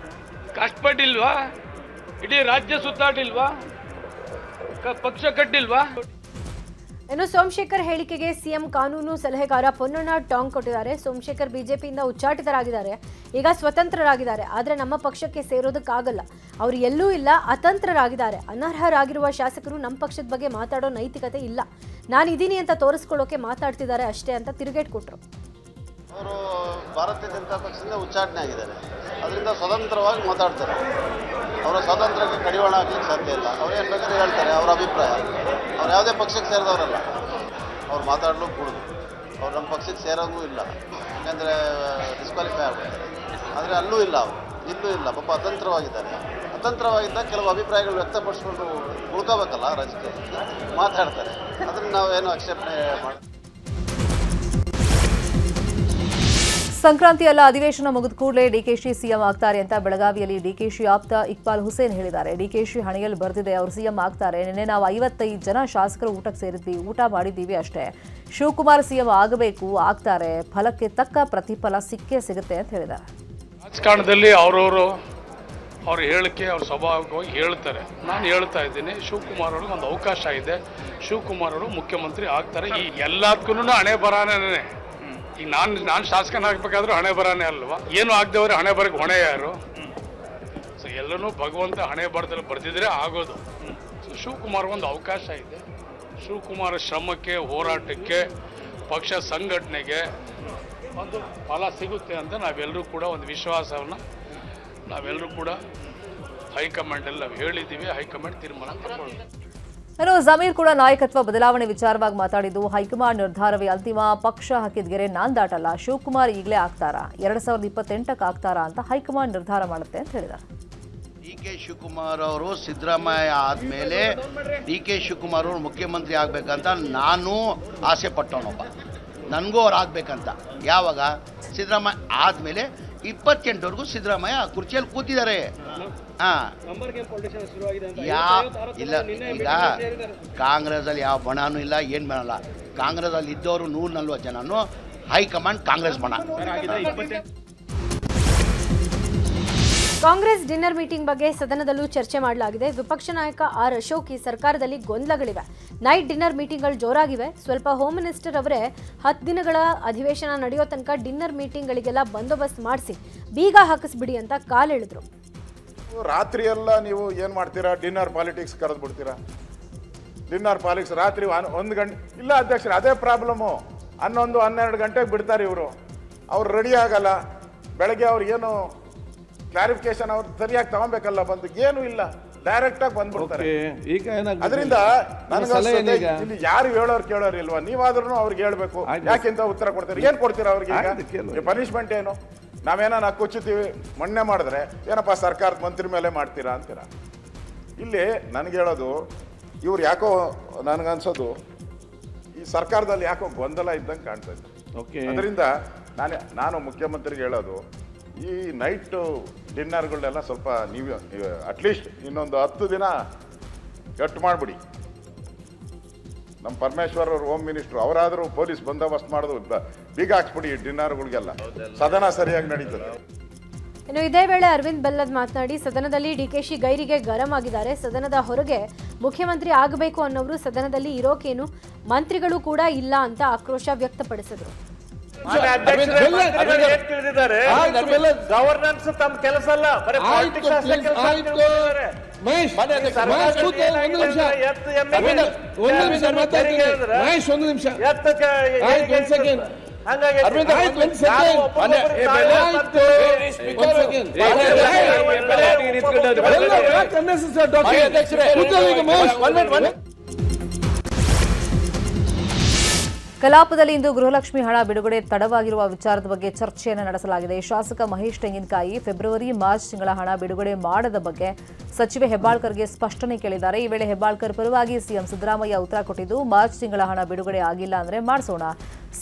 ಕಷ್ಟಪಟ್ಟಿಲ್ವಾ? ಇಡೀ ರಾಜ್ಯ ಸುತ್ತಾಡಿಲ್ವಾ? ಪಕ್ಷ ಕಟ್ಟಿಲ್ವಾ? ಇನ್ನು ಸೋಮಶೇಖರ್ ಹೇಳಿಕೆಗೆ ಸಿಎಂ ಕಾನೂನು ಸಲಹೆಗಾರ ಪೊನ್ನಣ್ಣ ಟಾಂಗ್ ಕೊಟ್ಟಿದ್ದಾರೆ. ಸೋಮಶೇಖರ್ ಬಿಜೆಪಿಯಿಂದ ಉಚ್ಚಾಟಿತರಾಗಿದ್ದಾರೆ, ಈಗ ಸ್ವತಂತ್ರರಾಗಿದ್ದಾರೆ. ಆದರೆ ನಮ್ಮ ಪಕ್ಷಕ್ಕೆ ಸೇರೋದಕ್ಕಾಗಲ್ಲ, ಅವರು ಎಲ್ಲೂ ಇಲ್ಲ, ಅತಂತ್ರರಾಗಿದ್ದಾರೆ. ಅನರ್ಹರಾಗಿರುವ ಶಾಸಕರು ನಮ್ಮ ಪಕ್ಷದ ಬಗ್ಗೆ ಮಾತಾಡೋ ನೈತಿಕತೆ ಇಲ್ಲ, ನಾನು ಇದ್ದೀನಿ ಅಂತ ತೋರಿಸ್ಕೊಳ್ಳೋಕೆ ಮಾತಾಡ್ತಿದ್ದಾರೆ ಅಷ್ಟೇ ಅಂತ ತಿರುಗೇಟ್ ಕೊಟ್ಟರು. ಅವರು ಭಾರತೀಯ ಜನತಾ ಪಕ್ಷದಿಂದ ಉಚ್ಚಾಟನೆ ಆಗಿದ್ದಾರೆ, ಅದರಿಂದ ಸ್ವತಂತ್ರವಾಗಿ ಮಾತಾಡ್ತಾರೆ. ಅವರ ಸ್ವಾತಂತ್ರ್ಯಕ್ಕೆ ಕಡಿವಾಣ ಹಾಕ್ಲಿಕ್ಕೆ ಸಾಧ್ಯ ಇಲ್ಲ. ಅವ್ರು ಏನು ಬೇಕಾದ್ರೆ ಹೇಳ್ತಾರೆ, ಅವರ ಅಭಿಪ್ರಾಯ. ಅವ್ರು ಯಾವುದೇ ಪಕ್ಷಕ್ಕೆ ಸೇರಿದವರಲ್ಲ, ಅವ್ರು ಮಾತಾಡಲು ಕೂಡುದು. ಅವ್ರು ನಮ್ಮ ಪಕ್ಷಕ್ಕೆ ಸೇರೋಂಗೂ ಇಲ್ಲ, ಯಾಕೆಂದರೆ ಡಿಸ್ಕ್ವಾಲಿಫೈ ಆಗ್ಬಿಡ್ತಾರೆ. ಆದರೆ ಅಲ್ಲೂ ಇಲ್ಲ, ಅವರು ಇಲ್ಲೂ ಇಲ್ಲ, ಪಾಪ ಅತಂತ್ರವಾಗಿದ್ದಾರೆ. ಅತಂತ್ರವಾಗಿದ್ದಾಗ ಕೆಲವು ಅಭಿಪ್ರಾಯಗಳು ವ್ಯಕ್ತಪಡಿಸ್ಕೊಂಡು ಉಳ್ಕೋಬೇಕಲ್ಲ, ರಾಜಕೀಯ ಮಾತಾಡ್ತಾರೆ. ಅದನ್ನು ನಾವೇನು ಆಕ್ಷೇಪಣೆ ಮಾಡಿ. ಸಂಕ್ರಾಂತಿ ಅಲ್ಲ, ಅಧಿವೇಶನ ಮುಗಿದ ಕೂಡಲೇ ಡಿಕೆಶಿ ಸಿಎಂ ಆಗ್ತಾರೆ ಅಂತ ಬೆಳಗಾವಿಯಲ್ಲಿ ಡಿಕೆಶಿ ಆಪ್ತ ಇಕ್ಬಾಲ್ ಹುಸೇನ್ ಹೇಳಿದ್ದಾರೆ. ಡಿಕೆಶಿ ಹಣೆಯಲ್ಲಿ ಬರೆದಿದೆ, ಅವರು ಸಿಎಂ ಆಗ್ತಾರೆ. ನಿನ್ನೆ ನಾವು 55 ಜನ ಶಾಸಕರು ಊಟಕ್ಕೆ ಸೇರಿದ್ವಿ, ಊಟ ಮಾಡಿದ್ದೀವಿ ಅಷ್ಟೇ. ಶಿವಕುಮಾರ್ ಸಿಎಂ ಆಗಬೇಕು, ಆಗ್ತಾರೆ, ಫಲಕ್ಕೆ ತಕ್ಕ ಪ್ರತಿಫಲ ಸಿಕ್ಕೇ ಸಿಗುತ್ತೆ ಅಂತ ಹೇಳಿದ್ದಾರೆ. ರಾಜಕಾರಣದಲ್ಲಿ ಅವ್ರ ಹೇಳಿಕೆ ಅವ್ರ ಸ್ವಾಭಾವಿಕವಾಗಿ ಹೇಳ್ತಾರೆ. ನಾನು ಹೇಳ್ತಾ ಇದ್ದೀನಿ, ಶಿವಕುಮಾರ್ ಅವ್ರಿಗೆ ಒಂದು ಅವಕಾಶ ಇದೆ, ಶಿವಕುಮಾರ್ ಅವರು ಮುಖ್ಯಮಂತ್ರಿ ಆಗ್ತಾರೆ. ಈ ಎಲ್ಲದಕ್ಕೂ ಹಣೆ ಬರಾನೇ. ಈಗ ನಾನು ಶಾಸಕನಾಗಬೇಕಾದ್ರೂ ಹಣೆ ಬರಾನೇ ಅಲ್ವಾ? ಏನು ಆಗದವ್ರೆ ಹಣೆ ಬರಕ್ಕೆ ಹೊಣೆ ಯಾರು? ಸೊ ಎಲ್ಲನೂ ಭಗವಂತ ಹಣೆ ಬರದಲ್ಲಿ ಬರ್ತಿದ್ರೆ ಆಗೋದು. ಸೊ ಶಿವಕುಮಾರ್ ಒಂದು ಅವಕಾಶ ಇದೆ. ಶಿವಕುಮಾರ್ ಶ್ರಮಕ್ಕೆ, ಹೋರಾಟಕ್ಕೆ, ಪಕ್ಷ ಸಂಘಟನೆಗೆ ಒಂದು ಫಲ ಸಿಗುತ್ತೆ ಅಂತ ನಾವೆಲ್ಲರೂ ಕೂಡ ಒಂದು ವಿಶ್ವಾಸವನ್ನು ನಾವೆಲ್ಲರೂ ಕೂಡ ಹೈಕಮಾಂಡಲ್ಲಿ ನಾವು ಹೇಳಿದ್ದೀವಿ. ಹೈಕಮಾಂಡ್ ತೀರ್ಮಾನ ತಗೊಳ್ಳುತ್ತೆ. ಇನ್ನು ಜಮೀರ್ ಕೂಡ ನಾಯಕತ್ವ ಬದಲಾವಣೆ ವಿಚಾರವಾಗಿ ಮಾತಾಡಿದ್ದು, ಹೈಕಮಾಂಡ್ ನಿರ್ಧಾರವೇ ಅಂತಿಮ, ಪಕ್ಷ ಹಾಕಿದ ಗೆರೆ ನಾನ್ ದಾಟಲ್ಲ, ಶಿವಕುಮಾರ್ ಈಗಲೇ ಆಗ್ತಾರಾ, 2028ಕ್ಕೆ ಆಗ್ತಾರಾ ಅಂತ ಹೈಕಮಾಂಡ್ ನಿರ್ಧಾರ ಮಾಡುತ್ತೆ ಅಂತ ಹೇಳಿದ್ದಾರೆ. DK ಶಿವಕುಮಾರ್ ಅವರು ಸಿದ್ದರಾಮಯ್ಯ ಆದಮೇಲೆ DK ಶಿವಕುಮಾರ್ ಅವರು ಮುಖ್ಯಮಂತ್ರಿ ಆಗಬೇಕಂತ ನಾನು ಆಸೆ ಪಟ್ಟವನೊಬ್ಬ. ನನಗೂ ಅವ್ರು ಆಗಬೇಕಂತ. ಯಾವಾಗ? ಸಿದ್ದರಾಮಯ್ಯ ಆದಮೇಲೆ 28ವರೆಗೂ ಸಿದ್ದರಾಮಯ್ಯ ಕುರ್ಚಿಯಲ್ಲಿ ಕೂತಿದ್ದಾರೆ. ಇಲ್ಲ, ಈಗ ಕಾಂಗ್ರೆಸ್ಸಲ್ಲಿ ಯಾವ ಬಣನೂ ಇಲ್ಲ, ಏನು ಬಣಲ್ಲ. ಕಾಂಗ್ರೆಸ್ಸಲ್ಲಿ ಇದ್ದವರು 140 ಜನನು ಹೈಕಮಾಂಡ್ ಕಾಂಗ್ರೆಸ್ ಬಣ. ಕಾಂಗ್ರೆಸ್ ಡಿನ್ನರ್ ಮೀಟಿಂಗ್ ಬಗ್ಗೆ ಸದನದಲ್ಲೂ ಚರ್ಚೆ ಮಾಡಲಾಗಿದೆ. ವಿಪಕ್ಷ ನಾಯಕ ಆರ್ ಅಶೋಕ್, ಈ ಸರ್ಕಾರದಲ್ಲಿ ಗೊಂದಲಗಳಿವೆ, ನೈಟ್ ಡಿನ್ನರ್ ಮೀಟಿಂಗ್ಗಳು ಜೋರಾಗಿವೆ, ಸ್ವಲ್ಪ ಹೋಮ್ ಮಿನಿಸ್ಟರ್ ಅವರೇ 10 ದಿನಗಳ ಅಧಿವೇಶನ ನಡೆಯೋ ತನಕ ಡಿನ್ನರ್ ಮೀಟಿಂಗ್ಗಳಿಗೆಲ್ಲ ಬಂದೋಬಸ್ತ್ ಮಾಡಿಸಿ ಬೀಗ ಹಾಕಿಸ್ಬಿಡಿ ಅಂತ ಕಾಲೆಳೆದ್ರು. ರಾತ್ರಿ ಎಲ್ಲ ನೀವು ಏನು ಮಾಡ್ತೀರಾ? ಡಿನ್ನರ್ ಪಾಲಿಟಿಕ್ಸ್ ಕರೆದು ಬಿಡ್ತೀರಾ? ಡಿನ್ನರ್ ಪಾಲಿಟಿಕ್ಸ್ ರಾತ್ರಿ 1 ಗಂಟೆ ಇಲ್ಲ ಅಧ್ಯಕ್ಷರೇ, ಅದೇ ಪ್ರಾಬ್ಲಮ್ಮು. 11-12 ಗಂಟೆಗೆ ಬಿಡ್ತಾರೆ ಇವರು. ಅವ್ರು ರೆಡಿ ಆಗಲ್ಲ. ಬೆಳಗ್ಗೆ ಅವ್ರಿಗೇನು ಕ್ಲಾರಿಫಿಕೇಶನ್ ಅವ್ರು ಸರಿಯಾಗಿ ತಗೊಬೇಕಲ್ಲ, ಬಂದು ಏನೂ ಇಲ್ಲ, ಡೈರೆಕ್ಟ್ ಆಗಿ ಬಂದ್ಬಿಡ್ತಾರೆ. ಅದರಿಂದ ಇಲ್ಲಿ ಯಾರು ಹೇಳೋರು ಕೇಳೋರು ಇಲ್ವಾ? ನೀವಾದ್ರೂ ಅವ್ರಿಗೆ ಹೇಳ್ಬೇಕು. ಯಾಕಿಂತ ಉತ್ತರ ಕೊಡ್ತೀರಿ? ಏನ್ ಕೊಡ್ತೀರಾ ಅವ್ರಿಗೆ? ಈಗ ಪನಿಷ್ಮೆಂಟ್ ಏನು? ನಾವೇನ ಕುಚ್ಚುತ್ತೀವಿ, ಮೊನ್ನೆ ಮಾಡಿದ್ರೆ ಏನಪ್ಪ ಸರ್ಕಾರದ ಮಂತ್ರಿ ಮೇಲೆ ಮಾಡ್ತೀರಾ ಅಂತೀರಾ. ಇಲ್ಲಿ ನನಗೆ ಹೇಳೋದು, ಇವ್ರು ಯಾಕೋ ನನಗನ್ಸೋದು ಈ ಸರ್ಕಾರದಲ್ಲಿ ಯಾಕೋ ಗೊಂದಲ ಇದ್ದಂಗೆ ಕಾಣ್ತಾ ಇದೆ. ಅದರಿಂದ ನಾನು ಮುಖ್ಯಮಂತ್ರಿಗೆ ಹೇಳೋದು, ಈ ನೈಟ್ ಡಿನ್ನರ್ಗಳನ್ನೆಲ್ಲ ಸ್ವಲ್ಪ ನೀವು ಅಟ್ಲೀಸ್ಟ್ ಇನ್ನೊಂದು 10 ದಿನ ಕಟ್ ಮಾಡಿಬಿಡಿ. ನಮ್ಮ ಪರಮೇಶ್ವರ್ ಅವರು ಹೋಮ್ ಮಿನಿಸ್ಟ್ರು, ಅವರಾದರೂ ಪೊಲೀಸ್ ಬಂದೋಬಸ್ತ್ ಮಾಡೋದು ಬೀಗ ಹಾಕ್ಸ್ಬಿಡಿ ಡಿನ್ನರ್ಗಳಿಗೆಲ್ಲ, ಸದನ ಸರಿಯಾಗಿ ನಡೀತದೆ. ಇನ್ನು ಇದೇ ವೇಳೆ ಅರವಿಂದ್ ಬೆಲ್ಲದ್ ಮಾತನಾಡಿ, ಸದನದಲ್ಲಿ DKಶಿ ಗೈರಿಗೆ ಗರಂ ಆಗಿದ್ದಾರೆ. ಸದನದ ಹೊರಗೆ ಮುಖ್ಯಮಂತ್ರಿ ಆಗಬೇಕು ಅನ್ನೋರು ಸದನದಲ್ಲಿ ಇರೋಕೇನು, ಮಂತ್ರಿಗಳು ಕೂಡ ಇಲ್ಲ ಅಂತ ಆಕ್ರೋಶ ವ್ಯಕ್ತಪಡಿಸಿದರು. ಗವರ್ನೆನ್ಸ್ ತಮ್ಮ ಕೆಲಸ ಅಲ್ಲ, ಕಲಾಪದಲ್ಲಿ ಇಂದು ಗೃಹಲಕ್ಷ್ಮಿ ಹಣ ಬಿಡುಗಡೆ ತಡವಾಗಿರುವ ವಿಚಾರದ ಬಗ್ಗೆ ಚರ್ಚೆಯನ್ನು ನಡೆಸಲಾಗಿದೆ. ಶಾಸಕ ಮಹೇಶ್ ತೆಂಗಿನಕಾಯಿ ಫೆಬ್ರವರಿ ಮಾರ್ಚ್ ತಿಂಗಳ ಹಣ ಬಿಡುಗಡೆ ಮಾಡದ ಬಗ್ಗೆ ಸಚಿವೆ ಹೆಬ್ಬಾಳ್ಕರ್ಗೆ ಸ್ಪಷ್ಟನೆ ಕೇಳಿದ್ದಾರೆ. ಈ ವೇಳೆ ಹೆಬ್ಬಾಳ್ಕರ್ ಪರವಾಗಿ ಸಿಎಂ ಸಿದ್ದರಾಮಯ್ಯ ಉತ್ತರ ಕೊಟ್ಟಿದ್ದು, ಮಾರ್ಚ್ ತಿಂಗಳ ಹಣ ಬಿಡುಗಡೆ ಆಗಿಲ್ಲ ಅಂದ್ರೆ ಮಾಡಿಸೋಣ,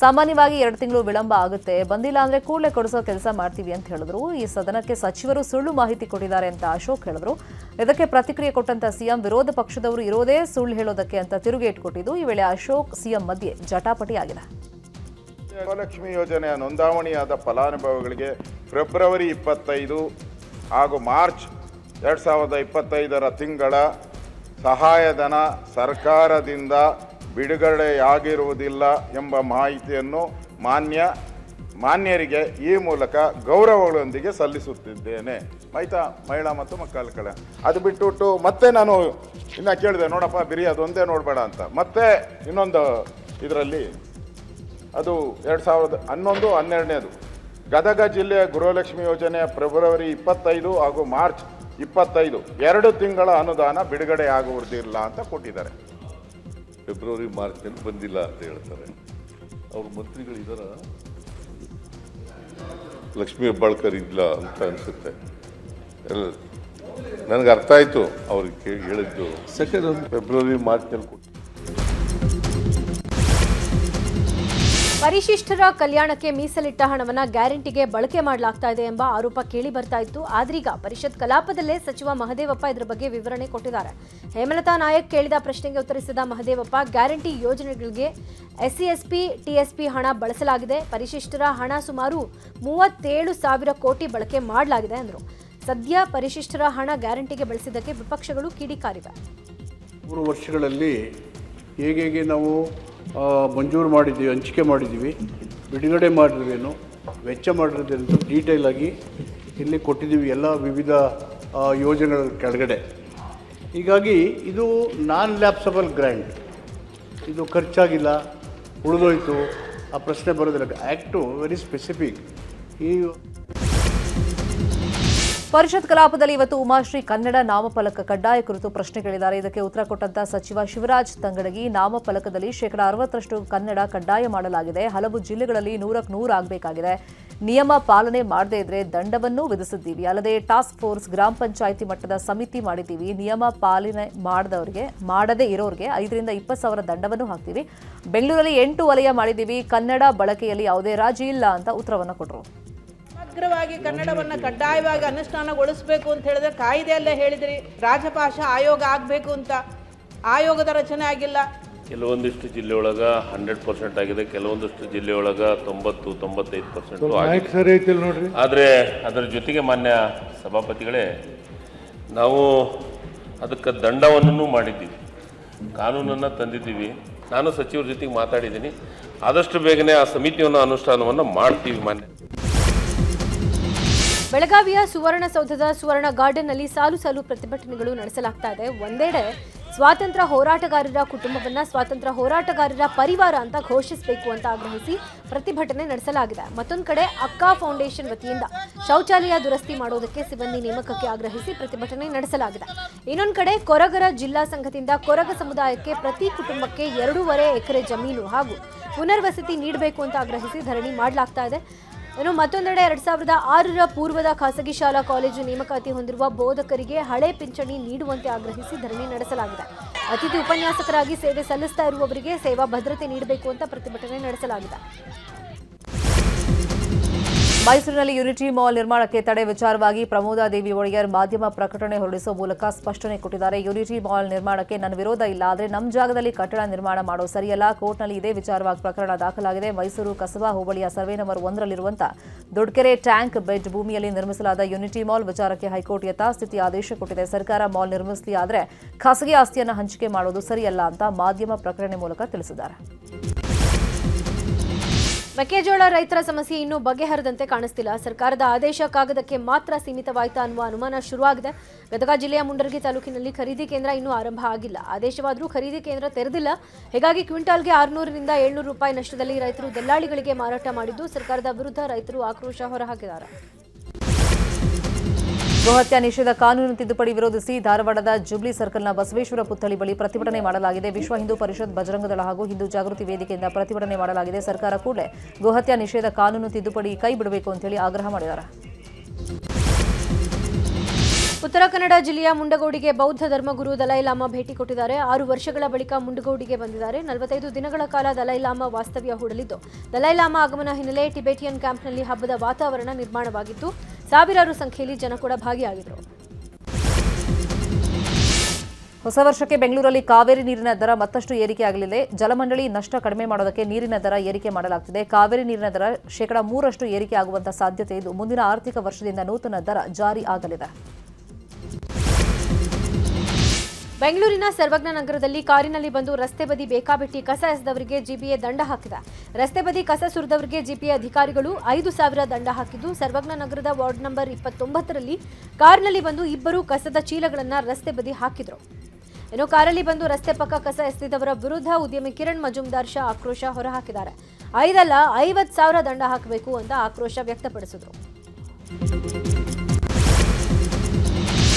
ಸಾಮಾನ್ಯವಾಗಿ 2 ತಿಂಗಳು ವಿಳಂಬ ಆಗುತ್ತೆ, ಬಂದಿಲ್ಲ ಅಂದ್ರೆ ಕೂಡಲೇ ಕೊಡಿಸೋ ಕೆಲಸ ಮಾಡ್ತೀವಿ ಅಂತ ಹೇಳಿದ್ರು. ಈ ಸದನಕ್ಕೆ ಸಚಿವರು ಸುಳ್ಳು ಮಾಹಿತಿ ಕೊಟ್ಟಿದ್ದಾರೆ ಅಂತ ಅಶೋಕ್ ಹೇಳಿದ್ರು. ಇದಕ್ಕೆ ಪ್ರತಿಕ್ರಿಯೆ ಕೊಟ್ಟಂತ ಸಿಎಂ, ವಿರೋಧ ಪಕ್ಷದವರು ಇರೋದೇ ಸುಳ್ಳು ಹೇಳೋದಕ್ಕೆ ಅಂತ ತಿರುಗೇಟು ಕೊಟ್ಟಿದ್ದು. ಈ ವೇಳೆ ಅಶೋಕ್ ಸಿಎಂ ಮಧ್ಯೆ ಜಟಾಪಟಿ ಆಗಿದೆ. ಗೃಹಲಕ್ಷ್ಮಿ ಯೋಜನೆಯ ನೋಂದಾವಣಿಯಾದ ಫಲಾನುಭವಿಗಳಿಗೆ ಫೆಬ್ರವರಿ 25 ಹಾಗೂ ಮಾರ್ಚ್ 2025 ತಿಂಗಳ ಸಹಾಯಧನ ಸರ್ಕಾರದಿಂದ ಬಿಡುಗಡೆಯಾಗಿರುವುದಿಲ್ಲ ಎಂಬ ಮಾಹಿತಿಯನ್ನು ಮಾನ್ಯರಿಗೆ ಈ ಮೂಲಕ ಗೌರವಗಳೊಂದಿಗೆ ಸಲ್ಲಿಸುತ್ತಿದ್ದೇನೆ. ಆಯ್ತಾ? ಮಹಿಳಾ ಮತ್ತು ಮಕ್ಕಳ ಕಲ್ಯಾಣ. ಅದು ಬಿಟ್ಟುಬಿಟ್ಟು ಮತ್ತೆ ನಾನು ಇನ್ನು ಕೇಳಿದೆ, ನೋಡಪ್ಪ ಬಿರಿ ಅದೊಂದೇ ನೋಡಬೇಡ ಅಂತ. ಮತ್ತೆ ಇನ್ನೊಂದು ಇದರಲ್ಲಿ ಅದು 2011-12 ಗದಗ ಜಿಲ್ಲೆಯ ಗೃಹಲಕ್ಷ್ಮಿ ಯೋಜನೆಯ ಫೆಬ್ರವರಿ 25 ಹಾಗೂ ಮಾರ್ಚ್ 25 2 ತಿಂಗಳ ಅನುದಾನ ಬಿಡುಗಡೆ ಆಗುವುದಿಲ್ಲ ಅಂತ ಕೊಟ್ಟಿದ್ದಾರೆ. ಫೆಬ್ರವರಿ ಮಾರ್ಚ್ನಲ್ಲಿ ಬಂದಿಲ್ಲ ಅಂತ ಹೇಳ್ತಾರೆ. ಅವ್ರ ಮಂತ್ರಿಗಳಿದಾರ? ಲಕ್ಷ್ಮೀ ಹೆಬ್ಬಾಳ್ಕರ್ ಇಲ್ಲ ಅಂತ ಅನಿಸುತ್ತೆ. ನನಗೆ ಅರ್ಥ ಆಯಿತು ಅವ್ರಿಗೆ ಹೇಳಿದ್ದು. ಫೆಬ್ರವರಿ ಮಾರ್ಚ್ನಲ್ಲಿ ಕೊಟ್ಟು ಪರಿಶಿಷ್ಟರ ಕಲ್ಯಾಣಕ್ಕೆ ಮೀಸಲಿಟ್ಟ ಹಣವನ್ನು ಗ್ಯಾರಂಟಿಗೆ ಬಳಕೆ ಮಾಡಲಾಗ್ತಾ ಇದೆ ಎಂಬ ಆರೋಪ ಕೇಳಿ ಬರ್ತಾ ಇತ್ತು. ಆದ್ರೀಗ ಪರಿಷತ್ ಕಲಾಪದಲ್ಲೇ ಸಚಿವ ಮಹದೇವಪ್ಪ ಇದರ ಬಗ್ಗೆ ವಿವರಣೆ ಕೊಟ್ಟಿದ್ದಾರೆ. ಹೇಮಲತಾ ನಾಯಕ್ ಕೇಳಿದ ಪ್ರಶ್ನೆಗೆ ಉತ್ತರಿಸಿದ ಮಹದೇವಪ್ಪ, ಗ್ಯಾರಂಟಿ ಯೋಜನೆಗಳಿಗೆ SC SC TSP ಹಣ ಬಳಸಲಾಗಿದೆ. ಪರಿಶಿಷ್ಟರ ಹಣ ಸುಮಾರು 37,000 ಕೋಟಿ ಬಳಕೆ ಮಾಡಲಾಗಿದೆ ಎಂದರು. ಸದ್ಯ ಪರಿಶಿಷ್ಟರ ಹಣ ಗ್ಯಾರಂಟಿಗೆ ಬಳಸಿದ್ದಕ್ಕೆ ವಿಪಕ್ಷಗಳು ಕಿಡಿಕಾರಿವೆ. 3 ವರ್ಷಗಳಲ್ಲಿ ಹೇಗೆ ನಾವು ಮಂಜೂರು ಮಾಡಿದ್ದೀವಿ, ಹಂಚಿಕೆ ಮಾಡಿದ್ದೀವಿ, ಬಿಡುಗಡೆ ಮಾಡಿದ್ರೇನು, ವೆಚ್ಚ ಮಾಡಿರೋದೇನು ಡೀಟೇಲ್ ಆಗಿ ಇಲ್ಲಿ ಕೊಟ್ಟಿದ್ದೀವಿ ಎಲ್ಲ ವಿವಿಧ ಯೋಜನೆಗಳ ಕೆಳಗಡೆ. ಹೀಗಾಗಿ ಇದು ನಾನ್ ಲ್ಯಾಪ್ಸಬಲ್ ಗ್ರ್ಯಾಂಟ್, ಇದು ಖರ್ಚಾಗಿಲ್ಲ, ಉಳಿದೋಯ್ತು ಆ ಪ್ರಶ್ನೆ ಬರೋದಿಲ್ಲ. Act very specific. ಈ ಪರಿಷತ್ ಕಲಾಪದಲ್ಲಿ ಇವತ್ತು ಉಮಾಶ್ರೀ ಕನ್ನಡ ನಾಮಫಲಕ ಕಡ್ಡಾಯ ಕುರಿತು ಪ್ರಶ್ನೆ ಕೇಳಿದ್ದಾರೆ. ಇದಕ್ಕೆ ಉತ್ತರ ಕೊಟ್ಟಂತ ಸಚಿವ ಶಿವರಾಜ್ ತಂಗಡಗಿ, ನಾಮಫಲಕದಲ್ಲಿ 60% ಕನ್ನಡ ಕಡ್ಡಾಯ ಮಾಡಲಾಗಿದೆ. ಹಲವು ಜಿಲ್ಲೆಗಳಲ್ಲಿ 100ಕ್ಕೆ 100 ಆಗಬೇಕಾಗಿದೆ. ನಿಯಮ ಪಾಲನೆ ಮಾಡದೇ ಇದ್ರೆ ದಂಡವನ್ನು ವಿಧಿಸಿದ್ದೀವಿ. ಅಲ್ಲದೆ ಟಾಸ್ಕ್ ಫೋರ್ಸ್, ಗ್ರಾಮ ಪಂಚಾಯಿತಿ ಮಟ್ಟದ ಸಮಿತಿ ಮಾಡಿದ್ದೀವಿ. ನಿಯಮ ಪಾಲನೆ ಮಾಡದೇ ಇರೋರಿಗೆ 5 ರಿಂದ 20 ಸಾವಿರ ದಂಡವನ್ನು ಹಾಕ್ತೀವಿ. ಬೆಂಗಳೂರಲ್ಲಿ 8 ವಲಯ ಮಾಡಿದ್ದೀವಿ. ಕನ್ನಡ ಬಳಕೆಯಲ್ಲಿ ಯಾವುದೇ ರಾಜಿ ಇಲ್ಲ ಅಂತ ಉತ್ತರವನ್ನು ಕೊಟ್ಟರು. ಸಮಗ್ರವಾಗಿ ಕನ್ನಡವನ್ನು ಕಡ್ಡಾಯವಾಗಿ ಅನುಷ್ಠಾನಗೊಳಿಸಬೇಕು ಅಂತ ಹೇಳಿದ್ರೆ ಕಾಯ್ದೆಯಲ್ಲೇ ಹೇಳಿದ್ರಿ ರಾಜಭಾಷಾ ಆಯೋಗ ಆಗಬೇಕು ಅಂತ. ಆಯೋಗದ ರಚನೆ ಆಗಿಲ್ಲ. ಕೆಲವೊಂದಿಷ್ಟು ಜಿಲ್ಲೆಯೊಳಗೆ 100% ಆಗಿದೆ, ಕೆಲವೊಂದಿಷ್ಟು ಜಿಲ್ಲೆಯೊಳಗೆ 90-95% ಆಗಿದೆ. ಆದರೆ ಅದರ ಜೊತೆಗೆ ಮಾನ್ಯ ಸಭಾಪತಿಗಳೇ, ನಾವು ಅದಕ್ಕೆ ದಂಡವನ್ನು ಮಾಡಿದ್ದೀವಿ, ಕಾನೂನನ್ನು ತಂದಿದ್ದೀವಿ. ನಾನು ಸಚಿವರ ಜೊತೆಗೆ ಮಾತಾಡಿದ್ದೀನಿ. ಆದಷ್ಟು ಬೇಗನೆ ಆ ಸಮಿತಿಯನ್ನು ಅನುಷ್ಠಾನವನ್ನು ಮಾಡ್ತೀವಿ. ಮಾನ್ಯ ಬೆಳಗಾವಿಯ ಸುವರ್ಣಸೌಧದ ಸುವರ್ಣ ಗಾರ್ಡನ್ನಲ್ಲಿ ಸಾಲು ಸಾಲು ಪ್ರತಿಭಟನೆಗಳು ನಡೆಸಲಾಗ್ತಾ ಇದೆ. ಒಂದೆಡೆ ಸ್ವಾತಂತ್ರ್ಯ ಹೋರಾಟಗಾರರ ಕುಟುಂಬವನ್ನ ಸ್ವಾತಂತ್ರ್ಯ ಹೋರಾಟಗಾರರ ಪರಿವಾರ ಅಂತ ಘೋಷಿಸಬೇಕು ಅಂತ ಆಗ್ರಹಿಸಿ ಪ್ರತಿಭಟನೆ ನಡೆಸಲಾಗಿದೆ. ಮತ್ತೊಂದು ಕಡೆ ಅಕ್ಕಾ ಫೌಂಡೇಶನ್ ವತಿಯಿಂದ ಶೌಚಾಲಯ ದುರಸ್ತಿ ಮಾಡೋದಕ್ಕೆ ಸಿಬ್ಬಂದಿ ನೇಮಕಕ್ಕೆ ಆಗ್ರಹಿಸಿ ಪ್ರತಿಭಟನೆ ನಡೆಸಲಾಗಿದೆ. ಇನ್ನೊಂದು ಕಡೆ ಕೊರಗರ ಜಿಲ್ಲಾ ಸಂಘದಿಂದ ಕೊರಗ ಸಮುದಾಯಕ್ಕೆ ಪ್ರತಿ ಕುಟುಂಬಕ್ಕೆ 2.5 ಎಕರೆ ಜಮೀನು ಹಾಗೂ ಪುನರ್ವಸತಿ ನೀಡಬೇಕು ಅಂತ ಆಗ್ರಹಿಸಿ ಧರಣಿ ಮಾಡಲಾಗ್ತಾ ಇದೆ. ಇನ್ನು ಮತ್ತೊಂದೆಡೆ 2006ರ ಪೂರ್ವದ ಖಾಸಗಿ ಶಾಲಾ ಕಾಲೇಜು ನೇಮಕಾತಿ ಹೊಂದಿರುವ ಬೋಧಕರಿಗೆ ಹಳೆ ಪಿಂಚಣಿ ನೀಡುವಂತೆ ಆಗ್ರಹಿಸಿ ಧರಣಿ ನಡೆಸಲಾಗಿದೆ. ಅತಿಥಿ ಉಪನ್ಯಾಸಕರಾಗಿ ಸೇವೆ ಸಲ್ಲಿಸ್ತಾ ಇರುವವರಿಗೆ ಸೇವಾ ಭದ್ರತೆ ನೀಡಬೇಕು ಅಂತ ಪ್ರತಿಭಟನೆ ನಡೆಸಲಾಗಿದೆ. ಮೈಸೂರಿನಲ್ಲಿ ಯುನಿಟಿ ಮಾಲ್ ನಿರ್ಮಾಣಕ್ಕೆ ತಡೆ ವಿಚಾರವಾಗಿ ಪ್ರಮೋದಾದೇವಿ ಒಡೆಯರ್ ಮಾಧ್ಯಮ ಪ್ರಕಟಣೆ ಹೊರಡಿಸುವ ಮೂಲಕ ಸ್ಪಷ್ಟನೆ ಕೊಟ್ಟಿದ್ದಾರೆ. ಯುನಿಟಿ ಮಾಲ್ ನಿರ್ಮಾಣಕ್ಕೆ ನನ್ನ ವಿರೋಧ ಇಲ್ಲ, ಆದರೆ ನಮ್ಮ ಜಾಗದಲ್ಲಿ ಕಟ್ಟಡ ನಿರ್ಮಾಣ ಮಾಡೋದು ಸರಿಯಲ್ಲ. ಕೋರ್ಟ್ನಲ್ಲಿ ಇದೇ ವಿಚಾರವಾಗಿ ಪ್ರಕರಣ ದಾಖಲಾಗಿದೆ. ಮೈಸೂರು ಕಸಬಾ ಹೋಬಳಿಯ ಸರ್ವೆ ನಂಬರ್ 1ರಲ್ಲಿರುವಂತಹ ದೊಡ್ಡಕೆರೆ ಟ್ಯಾಂಕ್ ಬೆಡ್ ಭೂಮಿಯಲ್ಲಿ ನಿರ್ಮಿಸಲಾದ ಯುನಿಟಿ ಮಾಲ್ ವಿಚಾರಕ್ಕೆ ಹೈಕೋರ್ಟ್ ಯಥಾಸ್ಥಿತಿ ಆದೇಶ ಕೊಟ್ಟಿದೆ. ಸರ್ಕಾರ ಮಾಲ್ ನಿರ್ಮಿಸಲಿ, ಆದರೆ ಖಾಸಗಿ ಆಸ್ತಿಯನ್ನು ಹಂಚಿಕೆ ಮಾಡೋದು ಸರಿಯಲ್ಲ ಅಂತ ಮಾಧ್ಯಮ ಪ್ರಕಟಣೆ ಮೂಲಕ ತಿಳಿಸಿದ್ದಾರೆ. ಮೆಕ್ಕೆಜೋಳ ರೈತರ ಸಮಸ್ಯೆ ಇನ್ನೂ ಬಗೆಹರಿದಂತೆ ಕಾಣಿಸ್ತಿಲ್ಲ. ಸರ್ಕಾರದ ಆದೇಶ ಕಾಗದಕ್ಕೆ ಮಾತ್ರ ಸೀಮಿತವಾಯಿತಾ ಅನ್ನುವ ಅನುಮಾನ ಶುರುವಾಗಿದೆ. ಗದಗ ಜಿಲ್ಲೆಯ ಮುಂಡರಗಿ ತಾಲೂಕಿನಲ್ಲಿ ಖರೀದಿ ಕೇಂದ್ರ ಇನ್ನೂ ಆರಂಭ ಆಗಿಲ್ಲ. ಆದೇಶವಾದರೂ ಖರೀದಿ ಕೇಂದ್ರ ತೆರೆದಿಲ್ಲ. ಹೀಗಾಗಿ ಕ್ವಿಂಟಾಲ್ಗೆ 600 ರಿಂದ 700 ರೂಪಾಯಿ ನಷ್ಟದಲ್ಲಿ ರೈತರು ದಲ್ಲಾಳಿಗಳಿಗೆ ಮಾರಾಟ ಮಾಡಿದ್ದು ಸರ್ಕಾರದ ವಿರುದ್ಧ ರೈತರು ಆಕ್ರೋಶ ಹೊರಹಾಕಿದ್ದಾರೆ. ಗೋಹತ್ಯೆ ನಿಷೇಧ ಕಾನೂನು ತಿದ್ದುಪಡಿ ವಿರೋಧಿಸಿ ಧಾರವಾಡದ ಜುಬ್ಲಿ ಸರ್ಕಲ್ನ ಬಸವೇಶ್ವರ ಪುತ್ಥಳಿ ಬಳಿ ಪ್ರತಿಭಟನೆ ಮಾಡಲಾಗಿದೆ. ವಿಶ್ವ ಹಿಂದೂ ಪರಿಷತ್, ಬಜರಂಗದಳ ಹಾಗೂ ಹಿಂದೂ ಜಾಗೃತಿ ವೇದಿಕೆಯಿಂದ ಪ್ರತಿಭಟನೆ ಮಾಡಲಾಗಿದೆ. ಸರ್ಕಾರ ಕೂಡಲೇ ಗೋಹತ್ಯೆ ನಿಷೇಧ ಕಾನೂನು ತಿದ್ದುಪಡಿ ಕೈ ಬಿಡಬೇಕು ಅಂತೇಳಿ ಆಗ್ರಹ ಮಾಡಿದ್ದಾರೆ. ಉತ್ತರ ಕನ್ನಡ ಜಿಲ್ಲೆಯ ಮುಂಡಗೋಡಿಗೆ ಬೌದ್ಧ ಧರ್ಮಗುರು ದಲೈಲಾಮಾ ಭೇಟಿ ಕೊಟ್ಟಿದ್ದಾರೆ. 6 ವರ್ಷಗಳ ಬಳಿಕ ಮುಂಡಗೋಡಿಗೆ ಬಂದಿದ್ದಾರೆ. 45 ದಿನಗಳ ಕಾಲ ದಲೈಲಾಮಾ ವಾಸ್ತವ್ಯ ಹೂಡಲಿದ್ದು, ದಲೈಲಾಮಾ ಆಗಮನ ಹಿನ್ನೆಲೆ ಟಿಬೆಟಿಯನ್ ಕ್ಯಾಂಪ್ನಲ್ಲಿ ಹಬ್ಬದ ವಾತಾವರಣ ನಿರ್ಮಾಣವಾಗಿತ್ತು. ಸಾವಿರಾರು ಸಂಖ್ಯೆಯಲ್ಲಿ ಜನ ಕೂಡ ಭಾಗಿಯಾಗಿದ್ದರು. ಹೊಸ ವರ್ಷಕ್ಕೆ ಬೆಂಗಳೂರಲ್ಲಿ ಕಾವೇರಿ ನೀರಿನ ದರ ಮತ್ತಷ್ಟು ಏರಿಕೆಯಾಗಲಿದೆ. ಜಲಮಂಡಳಿ ನಷ್ಟ ಕಡಿಮೆ ಮಾಡೋದಕ್ಕೆ ನೀರಿನ ದರ ಏರಿಕೆ ಮಾಡಲಾಗುತ್ತಿದೆ. ಕಾವೇರಿ ನೀರಿನ ದರ 3% ಏರಿಕೆ ಆಗುವಂತ ಸಾಧ್ಯತೆ ಇದ್ದು, ಮುಂದಿನ ಆರ್ಥಿಕ ವರ್ಷದಿಂದ ನೂತನ ದರ ಜಾರಿ ಆಗಲಿದೆ. ಬೆಂಗಳೂರಿನ ಸರ್ವಜ್ಞ ನಗರದಲ್ಲಿ ಕಾರಿನಲ್ಲಿ ಬಂದು ರಸ್ತೆ ಬದಿ ಬೇಕಾಬಿಟ್ಟಿ ಕಸ ಎಸೆದವರಿಗೆ ಜಿಪಿಎ ದಂಡ ಹಾಕಿದೆ. ರಸ್ತೆ ಬದಿ ಕಸ ಸುರಿದವರಿಗೆ ಜಿಪಿಎ ಅಧಿಕಾರಿಗಳು 5,000 ದಂಡ ಹಾಕಿದ್ದು, ಸರ್ವಜ್ಞ ನಗರದ ವಾರ್ಡ್ ನಂಬರ್ 29ರಲ್ಲಿ ಕಾರಿನಲ್ಲಿ ಬಂದು ಇಬ್ಬರು ಕಸದ ಚೀಲಗಳನ್ನು ರಸ್ತೆ ಬದಿ ಹಾಕಿದ್ರು. ಇನ್ನು ಕಾರಲ್ಲಿ ಬಂದು ರಸ್ತೆ ಪಕ್ಕ ಕಸ ಎಸೆದಿದ್ದವರ ವಿರುದ್ಧ ಉದ್ಯಮಿ ಕಿರಣ್ ಮಜುಮ್ದಾರ್ ಶಾ ಆಕ್ರೋಶ ಹೊರಹಾಕಿದ್ದಾರೆ. 5 ಅಲ್ಲ 50,000 ದಂಡ ಹಾಕಬೇಕು ಅಂತ ಆಕ್ರೋಶ ವ್ಯಕ್ತಪಡಿಸಿದರು.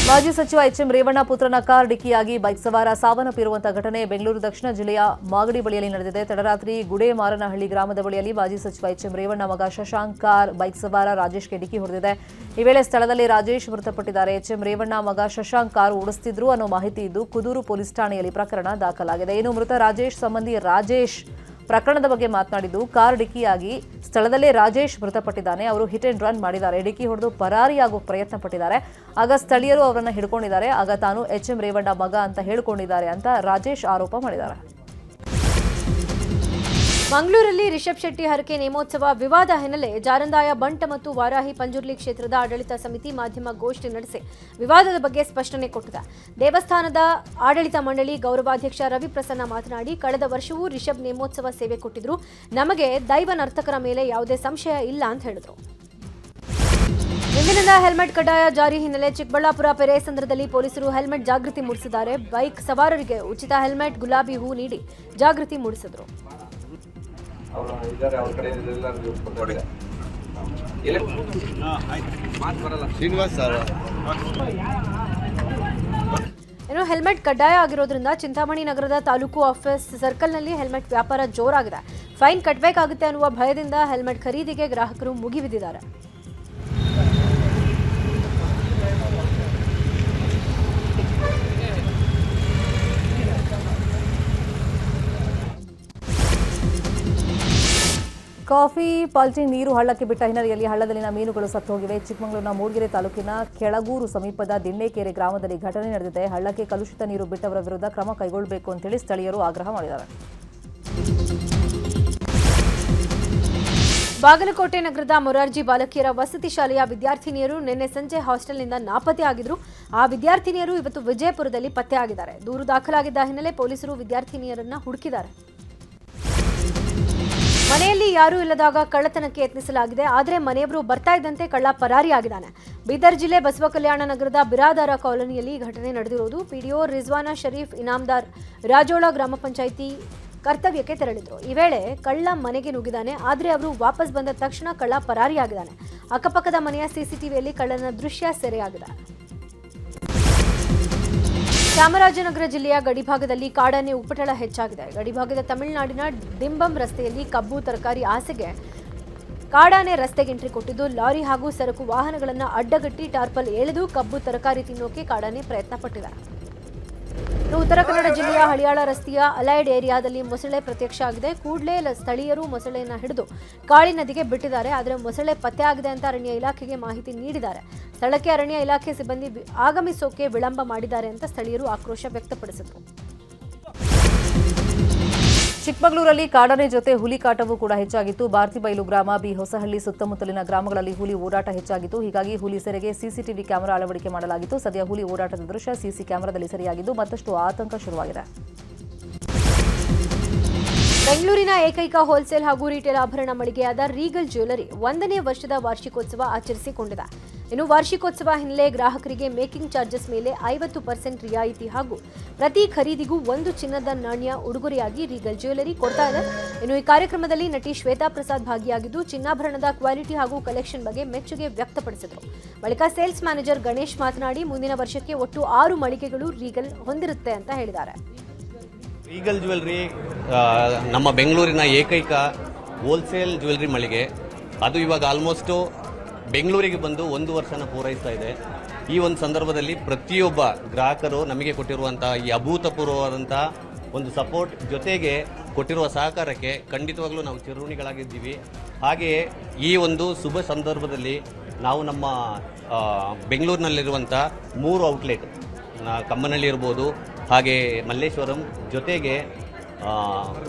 ಮಾಜಿ ಸಚಿವ ಎಚ್ಎಂ ರೇವಣ್ಣ ಪುತ್ರನ ಕಾರ್ ಡಿಕ್ಕಿಯಾಗಿ ಬೈಕ್ ಸವಾರ ಸಾವನ್ನಪ್ಪಿರುವಂತಹ ಘಟನೆ ಬೆಂಗಳೂರು ದಕ್ಷಿಣ ಜಿಲ್ಲೆಯ ಮಾಗಡಿ ಬಳಿಯಲ್ಲಿ ನಡೆದಿದೆ. ತಡರಾತ್ರಿ ಗುಡೇಮಾರನಹಳ್ಳಿ ಗ್ರಾಮದ ಬಳಿಯಲ್ಲಿ ಮಾಜಿ ಸಚಿವ ಎಚ್ಎಂ ರೇವಣ್ಣ ಮಗ ಶಶಾಂಕ್ ಕಾರ್ ಬೈಕ್ ಸವಾರ ರಾಜೇಶ್ಗೆ ಡಿಕ್ಕಿ ಹೊಡೆದಿದೆ. ಈ ವೇಳೆ ಸ್ಥಳದಲ್ಲಿ ರಾಜೇಶ್ ಮೃತಪಟ್ಟಿದ್ದಾರೆ. ಎಚ್ಎಂ ರೇವಣ್ಣ ಮಗ ಶಶಾಂಕ್ ಕಾರು ಓಡಿಸುತ್ತಿದ್ರು ಅನ್ನೋ ಮಾಹಿತಿ ಇದ್ದು ಕುದೂರು ಪೊಲೀಸ್ ಠಾಣೆಯಲ್ಲಿ ಪ್ರಕರಣ ದಾಖಲಾಗಿದೆ. ಇನ್ನು ಮೃತ ರಾಜೇಶ್ ಸಂಬಂಧಿ ರಾಜೇಶ್ ಪ್ರಕರಣದ ಬಗ್ಗೆ ಮಾತನಾಡಿದ್ದು, ಕಾರ್ ಡಿಕ್ಕಿಯಾಗಿ ಸ್ಥಳದಲ್ಲೇ ರಾಜೇಶ್ ಮೃತಪಟ್ಟಿದ್ದಾನೆ. ಅವರು ಹಿಟ್ ಅಂಡ್ ರನ್ ಮಾಡಿದ್ದಾರೆ. ಡಿಕ್ಕಿ ಹೊಡೆದು ಪರಾರಿಯಾಗುವ ಪ್ರಯತ್ನ ಪಟ್ಟಿದ್ದಾರೆ. ಆಗ ಸ್ಥಳೀಯರು ಅವರನ್ನು ಹಿಡ್ಕೊಂಡಿದ್ದಾರೆ. ಆಗ ತಾನು ಎಚ್ಎಂ ರೇವಣ್ಣ ಮಗ ಅಂತ ಹೇಳಿಕೊಂಡಿದ್ದಾರೆ ಅಂತ ರಾಜೇಶ್ ಆರೋಪ ಮಾಡಿದ್ದಾರೆ. ಮಂಗಳೂರಲ್ಲಿ ರಿಷಬ್ ಶೆಟ್ಟಿ ಹರಕೆ ನೇಮೋತ್ಸವ ವಿವಾದ ಹಿನ್ನೆಲೆ ಜಾರಂದಾಯ ಬಂಟ ಮತ್ತು ವಾರಾಹಿ ಪಂಜುರ್ಲಿ ಕ್ಷೇತ್ರದ ಆಡಳಿತ ಸಮಿತಿ ಮಾಧ್ಯಮ ಗೋಷ್ಠಿ ನಡೆಸಿ ವಿವಾದದ ಬಗ್ಗೆ ಸ್ಪಷ್ಟನೆ ಕೊಟ್ಟಿದೆ. ದೇವಸ್ಥಾನದ ಆಡಳಿತ ಮಂಡಳಿ ಗೌರವಾಧ್ಯಕ್ಷ ರವಿ ಪ್ರಸನ್ನ ಮಾತನಾಡಿ, ಕಳೆದ ವರ್ಷವೂ ರಿಷಬ್ ನೇಮೋತ್ಸವ ಸೇವೆ ಕೊಟ್ಟಿದ್ರು, ನಮಗೆ ದೈವ ನರ್ತಕರ ಮೇಲೆ ಯಾವುದೇ ಸಂಶಯ ಇಲ್ಲ ಅಂತ ಹೇಳಿದ್ರು. ಇಂದಿನಿಂದ ಹೆಲ್ಮೆಟ್ ಕಡ್ಡಾಯ ಜಾರಿ ಹಿನ್ನೆಲೆ ಚಿಕ್ಕಬಳ್ಳಾಪುರ ಪೆರೇಸಂದ್ರದಲ್ಲಿ ಪೊಲೀಸರು ಹೆಲ್ಮೆಟ್ ಜಾಗೃತಿ ಮೂಡಿಸಿದ್ದಾರೆ. ಬೈಕ್ ಸವಾರರಿಗೆ ಉಚಿತ ಹೆಲ್ಮೆಟ್, ಗುಲಾಬಿ ಹೂ ನೀಡಿ ಜಾಗೃತಿ ಮೂಡಿಸಿದ್ರು. ಇನ್ನು ಹೆಲ್ಮೆಟ್ ಕಡ್ಡಾಯ ಆಗಿರೋದ್ರಿಂದ ಚಿಂತಾಮಣಿ ನಗರದ ತಾಲೂಕು ಆಫೀಸ್ ಸರ್ಕಲ್ನಲ್ಲಿ ಹೆಲ್ಮೆಟ್ ವ್ಯಾಪಾರ ಜೋರಾಗಿದೆ. ಫೈನ್ ಕಟ್ಟಬೇಕಾಗುತ್ತೆ ಅನ್ನುವ ಭಯದಿಂದ ಹೆಲ್ಮೆಟ್ ಖರೀದಿಗೆ ಗ್ರಾಹಕರು ಮುಗಿಬಿದ್ದಿದ್ದಾರೆ. ಕಾಫಿ ಪಲ್ಟಿ ನೀರು ಹಳ್ಳಕ್ಕೆ ಬಿಟ್ಟ ಹಿನ್ನೆಲೆಯಲ್ಲಿ ಹಳ್ಳದಲ್ಲಿನ ಮೀನುಗಳು ಸತ್ತು ಹೋಗಿವೆ. ಚಿಕ್ಕಮಗಳೂರಿನ ಮೂಡಿಗೆರೆ ತಾಲೂಕಿನ ಕೆಳಗೂರು ಸಮೀಪದ ದಿಣ್ಣೆಕೆರೆ ಗ್ರಾಮದಲ್ಲಿ ಘಟನೆ ನಡೆದಿದೆ. ಹಳ್ಳಕ್ಕೆ ಕಲುಷಿತ ನೀರು ಬಿಟ್ಟವರ ವಿರುದ್ಧ ಕ್ರಮ ಕೈಗೊಳ್ಳಬೇಕು ಅಂತೇಳಿ ಸ್ಥಳೀಯರು ಆಗ್ರಹ ಮಾಡಿದ್ದಾರೆ. ಬಾಗಲಕೋಟೆ ನಗರದ ಮೊರಾರ್ಜಿ ಬಾಲಕಿಯರ ವಸತಿ ಶಾಲೆಯ ವಿದ್ಯಾರ್ಥಿನಿಯರು ನಿನ್ನೆ ಸಂಜೆ ಹಾಸ್ಟೆಲ್ನಿಂದ ನಾಪತ್ತೆ ಆಗಿದ್ರು. ಆ ವಿದ್ಯಾರ್ಥಿನಿಯರು ಇವತ್ತು ವಿಜಯಪುರದಲ್ಲಿ ಪತ್ತೆಯಾಗಿದ್ದಾರೆ. ದೂರು ದಾಖಲಾಗಿದ್ದ ಹಿನ್ನೆಲೆ ಪೊಲೀಸರು ವಿದ್ಯಾರ್ಥಿನಿಯರನ್ನ ಹುಡುಕಿದ್ದಾರೆ. ಮನೆಯಲ್ಲಿ ಯಾರೂ ಇಲ್ಲದಾಗ ಕಳ್ಳತನಕ್ಕೆ ಯತ್ನಿಸಲಾಗಿದೆ. ಆದರೆ ಮನೆಯವರು ಬರ್ತಾ ಇದ್ದಂತೆ ಕಳ್ಳ ಪರಾರಿಯಾಗಿದ್ದಾನೆ. ಬೀದರ್ ಜಿಲ್ಲೆ ಬಸವಕಲ್ಯಾಣ ನಗರದ ಬಿರಾದಾರ ಕಾಲೋನಿಯಲ್ಲಿ ಘಟನೆ ನಡೆದಿರುವುದು. ಪಿಡಿಒ ರಿಜ್ವಾನಾ ಶರೀಫ್ ಇನಾಮ್ದಾರ್ ರಾಜೋಳ ಗ್ರಾಮ ಪಂಚಾಯಿತಿ ಕರ್ತವ್ಯಕ್ಕೆ ತೆರಳಿದ್ರು. ಈ ವೇಳೆ ಕಳ್ಳ ಮನೆಗೆ ನುಗ್ಗಿದ್ದಾನೆ. ಆದರೆ ಅವರು ವಾಪಸ್ ಬಂದ ತಕ್ಷಣ ಕಳ್ಳ ಪರಾರಿಯಾಗಿದ್ದಾನೆ. ಅಕ್ಕಪಕ್ಕದ ಮನೆಯ ಸಿಸಿಟಿವಿಯಲ್ಲಿ ಕಳ್ಳನ ದೃಶ್ಯ ಸೆರೆಯಾಗಿದೆ. ಚಾಮರಾಜನಗರ ಜಿಲ್ಲೆಯ ಗಡಿಭಾಗದಲ್ಲಿ ಕಾಡಾನೆ ಉಪ್ಪಟಳ ಹೆಚ್ಚಾಗಿದೆ. ಗಡಿಭಾಗದ ತಮಿಳುನಾಡಿನ ಡಿಂಬಂ ರಸ್ತೆಯಲ್ಲಿ ಕಬ್ಬು ತರಕಾರಿ ಆಸೆಗೆ ಕಾಡಾನೆ ರಸ್ತೆಗೆ ಎಂಟ್ರಿ ಕೊಟ್ಟಿದ್ದು, ಲಾರಿ ಹಾಗೂ ಸರಕು ವಾಹನಗಳನ್ನು ಅಡ್ಡಗಟ್ಟಿ ಟಾರ್ಪಲ್ ಎಳೆದು ಕಬ್ಬು ತರಕಾರಿ ತಿನ್ನೋಕೆ ಕಾಡಾನೆ ಪ್ರಯತ್ನ ಪಟ್ಟಿದೆ. ಉತ್ತರ ಕನ್ನಡ ಜಿಲ್ಲೆಯ ಹಳಿಯಾಳ ರಸ್ತೆಯ ಅಲೈಡ್ ಏರಿಯಾದಲ್ಲಿ ಮೊಸಳೆ ಪ್ರತ್ಯಕ್ಷ ಆಗಿದೆ. ಕೂಡಲೇ ಸ್ಥಳೀಯರು ಮೊಸಳೆಯನ್ನು ಹಿಡಿದು ಕಾಳಿ ನದಿಗೆ ಬಿಟ್ಟಿದ್ದಾರೆ. ಆದರೆ ಮೊಸಳೆ ಪತ್ತೆಯಾಗಿದೆ ಅಂತ ಅರಣ್ಯ ಇಲಾಖೆಗೆ ಮಾಹಿತಿ ನೀಡಿದ್ದಾರೆ. ಸ್ಥಳಕ್ಕೆ ಅರಣ್ಯ ಇಲಾಖೆ ಸಿಬ್ಬಂದಿ ಆಗಮಿಸೋಕೆ ವಿಳಂಬ ಮಾಡಿದ್ದಾರೆ ಅಂತ ಸ್ಥಳೀಯರು ಆಕ್ರೋಶ ವ್ಯಕ್ತಪಡಿಸಿದರು. ಚಿಕ್ಕಮಗಳೂರಲ್ಲಿ ಕಾಡಾನೆ ಜೊತೆ ಹುಲಿ ಕಾಟವೂ ಕೂಡ ಹೆಚ್ಚಾಗಿತ್ತು. ಬಾರ್ತಿಬೈಲು ಗ್ರಾಮ, ಬಿ ಹೊಸಹಳ್ಳಿ ಸುತ್ತಮುತ್ತಲಿನ ಗ್ರಾಮಗಳಲ್ಲಿ ಹುಲಿ ಓಡಾಟ ಹೆಚ್ಚಾಗಿತ್ತು. ಹೀಗಾಗಿ ಹುಲಿ ಸೆರೆಗೆ ಸಿಸಿಟಿವಿ ಕ್ಯಾಮೆರಾ ಅಳವಡಿಕೆ ಮಾಡಲಾಗಿತ್ತು. ಸದ್ಯ ಹುಲಿ ಓಡಾಟದ ದೃಶ್ಯ ಸಿಸಿ ಕ್ಯಾಮೆರಾದಲ್ಲಿ ಸೆರೆಯಾಗಿದ್ದು ಮತ್ತಷ್ಟು ಆತಂಕ ಶುರುವಾಗಿದೆ. ಬೆಂಗಳೂರಿನ ಏಕೈಕ ಹೋಲ್ಸೇಲ್ ಹಾಗೂ ರಿಟೇಲ್ ಆಭರಣ ಮಳಿಗೆಯಾದ ರೀಗಲ್ ಜ್ಯುವೆಲರಿ 1ನೇ ವರ್ಷದ ವಾರ್ಷಿಕೋತ್ಸವ ಆಚರಿಸಿಕೊಂಡಿದೆ. ಇನ್ನು ವಾರ್ಷಿಕೋತ್ಸವ ಹಿನ್ನೆಲೆ ಗ್ರಾಹಕರಿಗೆ ಮೇಕಿಂಗ್ ಚಾರ್ಜಸ್ ಮೇಲೆ 50% ರಿಯಾಯಿತಿ ಹಾಗೂ ಪ್ರತಿ ಖರೀದಿಗೂ 1 ಚಿನ್ನದ ನಾಣ್ಯ ಉಡುಗೊರೆಯಾಗಿ ರೀಗಲ್ ಜ್ಯುವೆಲರಿ ಕೊಡ್ತಾ ಇದೆ. ಇನ್ನು ಈ ಕಾರ್ಯಕ್ರಮದಲ್ಲಿ ನಟಿ ಶ್ವೇತಾ ಪ್ರಸಾದ್ ಭಾಗಿಯಾಗಿದ್ದು ಚಿನ್ನಾಭರಣದ ಕ್ವಾಲಿಟಿ ಹಾಗೂ ಕಲೆಕ್ಷನ್ ಬಗ್ಗೆ ಮೆಚ್ಚುಗೆ ವ್ಯಕ್ತಪಡಿಸಿದರು. ಬಳಿಕ ಸೇಲ್ಸ್ ಮ್ಯಾನೇಜರ್ ಗಣೇಶ್ ಮಾತನಾಡಿ, ಮುಂದಿನ ವರ್ಷಕ್ಕೆ ಒಟ್ಟು 6 ಮಳಿಗೆಗಳು ರೀಗಲ್ ಹೊಂದಿರುತ್ತೆ ಅಂತ ಹೇಳಿದ್ದಾರೆ. ರೀಗಲ್ ಜ್ಯುವೆಲ್ರಿ ನಮ್ಮ ಬೆಂಗಳೂರಿನ ಏಕೈಕ ಹೋಲ್ಸೇಲ್ ಜ್ಯುವೆಲ್ರಿ ಮಳಿಗೆ. ಅದು ಇವಾಗ ಆಲ್ಮೋಸ್ಟು ಬೆಂಗಳೂರಿಗೆ ಬಂದು 1 ವರ್ಷನ ಪೂರೈಸ್ತಾ ಇದೆ. ಈ ಒಂದು ಸಂದರ್ಭದಲ್ಲಿ ಪ್ರತಿಯೊಬ್ಬ ಗ್ರಾಹಕರು ನಮಗೆ ಕೊಟ್ಟಿರುವಂಥ ಈ ಅಭೂತಪೂರ್ವವಾದಂಥ ಒಂದು ಸಪೋರ್ಟ್ ಜೊತೆಗೆ ಕೊಟ್ಟಿರುವ ಸಹಕಾರಕ್ಕೆ ಖಂಡಿತವಾಗ್ಲೂ ನಾವು ಚಿರಋಣಿಗಳಾಗಿದ್ದೀವಿ. ಹಾಗೆಯೇ ಈ ಒಂದು ಶುಭ ಸಂದರ್ಭದಲ್ಲಿ ನಾವು ನಮ್ಮ ಬೆಂಗಳೂರಿನಲ್ಲಿರುವಂಥ 3 ಔಟ್ಲೆಟ್, ಕಮ್ಮನಹಳ್ಳಿ ಇರ್ಬೋದು, ಹಾಗೆ ಮಲ್ಲೇಶ್ವರಂ, ಜೊತೆಗೆ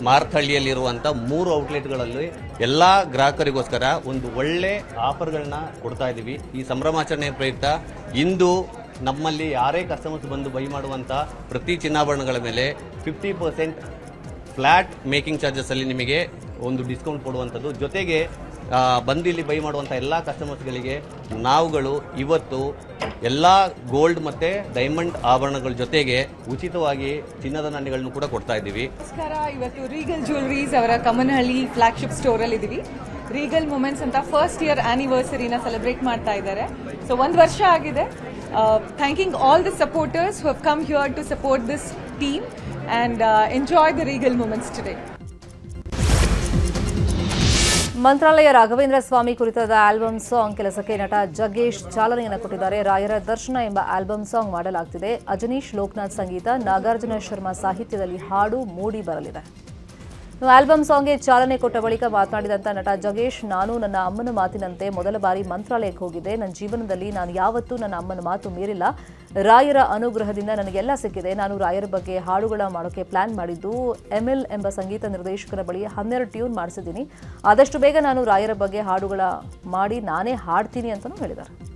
ಮಾರ್ತಹಳ್ಳಿಯಲ್ಲಿರುವಂಥ 3 ಔಟ್ಲೆಟ್ಗಳಲ್ಲಿ ಎಲ್ಲ ಗ್ರಾಹಕರಿಗೋಸ್ಕರ ಒಂದು ಒಳ್ಳೆ ಆಫರ್ಗಳನ್ನ ಕೊಡ್ತಾ ಇದ್ದೀವಿ. ಈ ಸಂಭ್ರಮಾಚರಣೆಯ ಪ್ರಯುಕ್ತ ಇಂದು ನಮ್ಮಲ್ಲಿ ಯಾರೇ ಕಸ್ಟಮರ್ಸ್ ಬಂದು ಬೈ ಮಾಡುವಂಥ ಪ್ರತಿ ಚಿನ್ನಾಭರಣಗಳ ಮೇಲೆ 50% ಫ್ಲ್ಯಾಟ್ ಮೇಕಿಂಗ್ ಚಾರ್ಜಸಲ್ಲಿ ನಿಮಗೆ ಒಂದು ಡಿಸ್ಕೌಂಟ್ ಕೊಡುವಂಥದ್ದು. ಜೊತೆಗೆ ಬಂದು ಇಲ್ಲಿ ಬೈ ಮಾಡುವಂಥ ಎಲ್ಲ ಕಸ್ಟಮರ್ಸ್ಗಳಿಗೆ ನಾವುಗಳು ಇವತ್ತು ಎಲ್ಲ ಗೋಲ್ಡ್ ಮತ್ತು ಡೈಮಂಡ್ ಆಭರಣಗಳ ಜೊತೆಗೆ ಉಚಿತವಾಗಿ ಚಿನ್ನದ ನಾಣ್ಯಗಳನ್ನು ಕೂಡ ಕೊಡ್ತಾ ಇದ್ದೀವಿ. ನಮಸ್ಕಾರ. ಇವತ್ತು ರೀಗಲ್ ಜ್ಯುವೆಲರೀಸ್ ಅವರ ಕಮ್ಮನಹಳ್ಳಿ ಫ್ಲಾಗ್ಶಿಪ್ ಸ್ಟೋರಲ್ಲಿ ಇದ್ದೀವಿ. ರೀಗಲ್ ಮೂಮೆಂಟ್ಸ್ ಅಂತ ಫಸ್ಟ್ ಇಯರ್ ಆ್ಯನಿವರ್ಸರಿನ ಸೆಲೆಬ್ರೇಟ್ ಮಾಡ್ತಾ ಇದ್ದಾರೆ. ಸೊ 1 ವರ್ಷ ಆಗಿದೆ. Thanking all the supporters who have come here to support this team and enjoy the regal moments today. Mantralaya Raghavendra Swami ಕುರಿತಾದ ಆಲ್ಬಮ್ ಸಾಂಗ್ ಕೆಲಸಕ್ಕೆ ನಟ ಜಗ್ಗೇಶ್ ಚಾಲನೆಯನ್ನು ಕೊಟ್ಟಿದ್ದಾರೆ. ರಾಯರ ದರ್ಶನ ಎಂಬ ಆಲ್ಬಮ್ ಸಾಂಗ್ ಮಾಡಲಾಗ್ತಿದೆ. ಅಜನೀಶ್ ಲೋಕನಾಥ್ ಸಂಗೀತ, ನಾಗಾರ್ಜುನ ಶರ್ಮಾ ಸಾಹಿತ್ಯದಲ್ಲಿ ಹಾಡು ಮೂಡಿ ಬರಲಿದೆ. ಆಲ್ಬಮ್ ಸಾಂಗ್ಗೆ ಚಾಲನೆ ಕೊಟ್ಟ ಬಳಿಕ ಮಾತನಾಡಿದಂಥ ನಟ ಜಗೇಶ್, ನಾನು ನನ್ನ ಅಮ್ಮನ ಮಾತಿನಂತೆ ಮೊದಲ ಬಾರಿ ಮಂತ್ರಾಲಯಕ್ಕೆ ಹೋಗಿದ್ದೆ. ನನ್ನ ಜೀವನದಲ್ಲಿ ನಾನು ಯಾವತ್ತೂ ನನ್ನ ಅಮ್ಮನ ಮಾತು ಮೀರಿಲ್ಲ. ರಾಯರ ಅನುಗ್ರಹದಿಂದ ನನಗೆಲ್ಲ ಸಿಕ್ಕಿದೆ. ನಾನು ರಾಯರ ಬಗ್ಗೆ ಹಾಡುಗಳ ಮಾಡೋಕ್ಕೆ ಪ್ಲಾನ್ ಮಾಡಿದ್ದು. ಎಮಿಲ್ ಎಂಬ ಸಂಗೀತ ನಿರ್ದೇಶಕರ ಬಳಿ 12 ಟ್ಯೂನ್ ಮಾಡಿಸಿದ್ದೀನಿ. ಆದಷ್ಟು ಬೇಗ ನಾನು ರಾಯರ ಬಗ್ಗೆ ಹಾಡುಗಳ ಮಾಡಿ ನಾನೇ ಹಾಡ್ತೀನಿ ಅಂತಲೂ ಹೇಳಿದ್ದಾರೆ.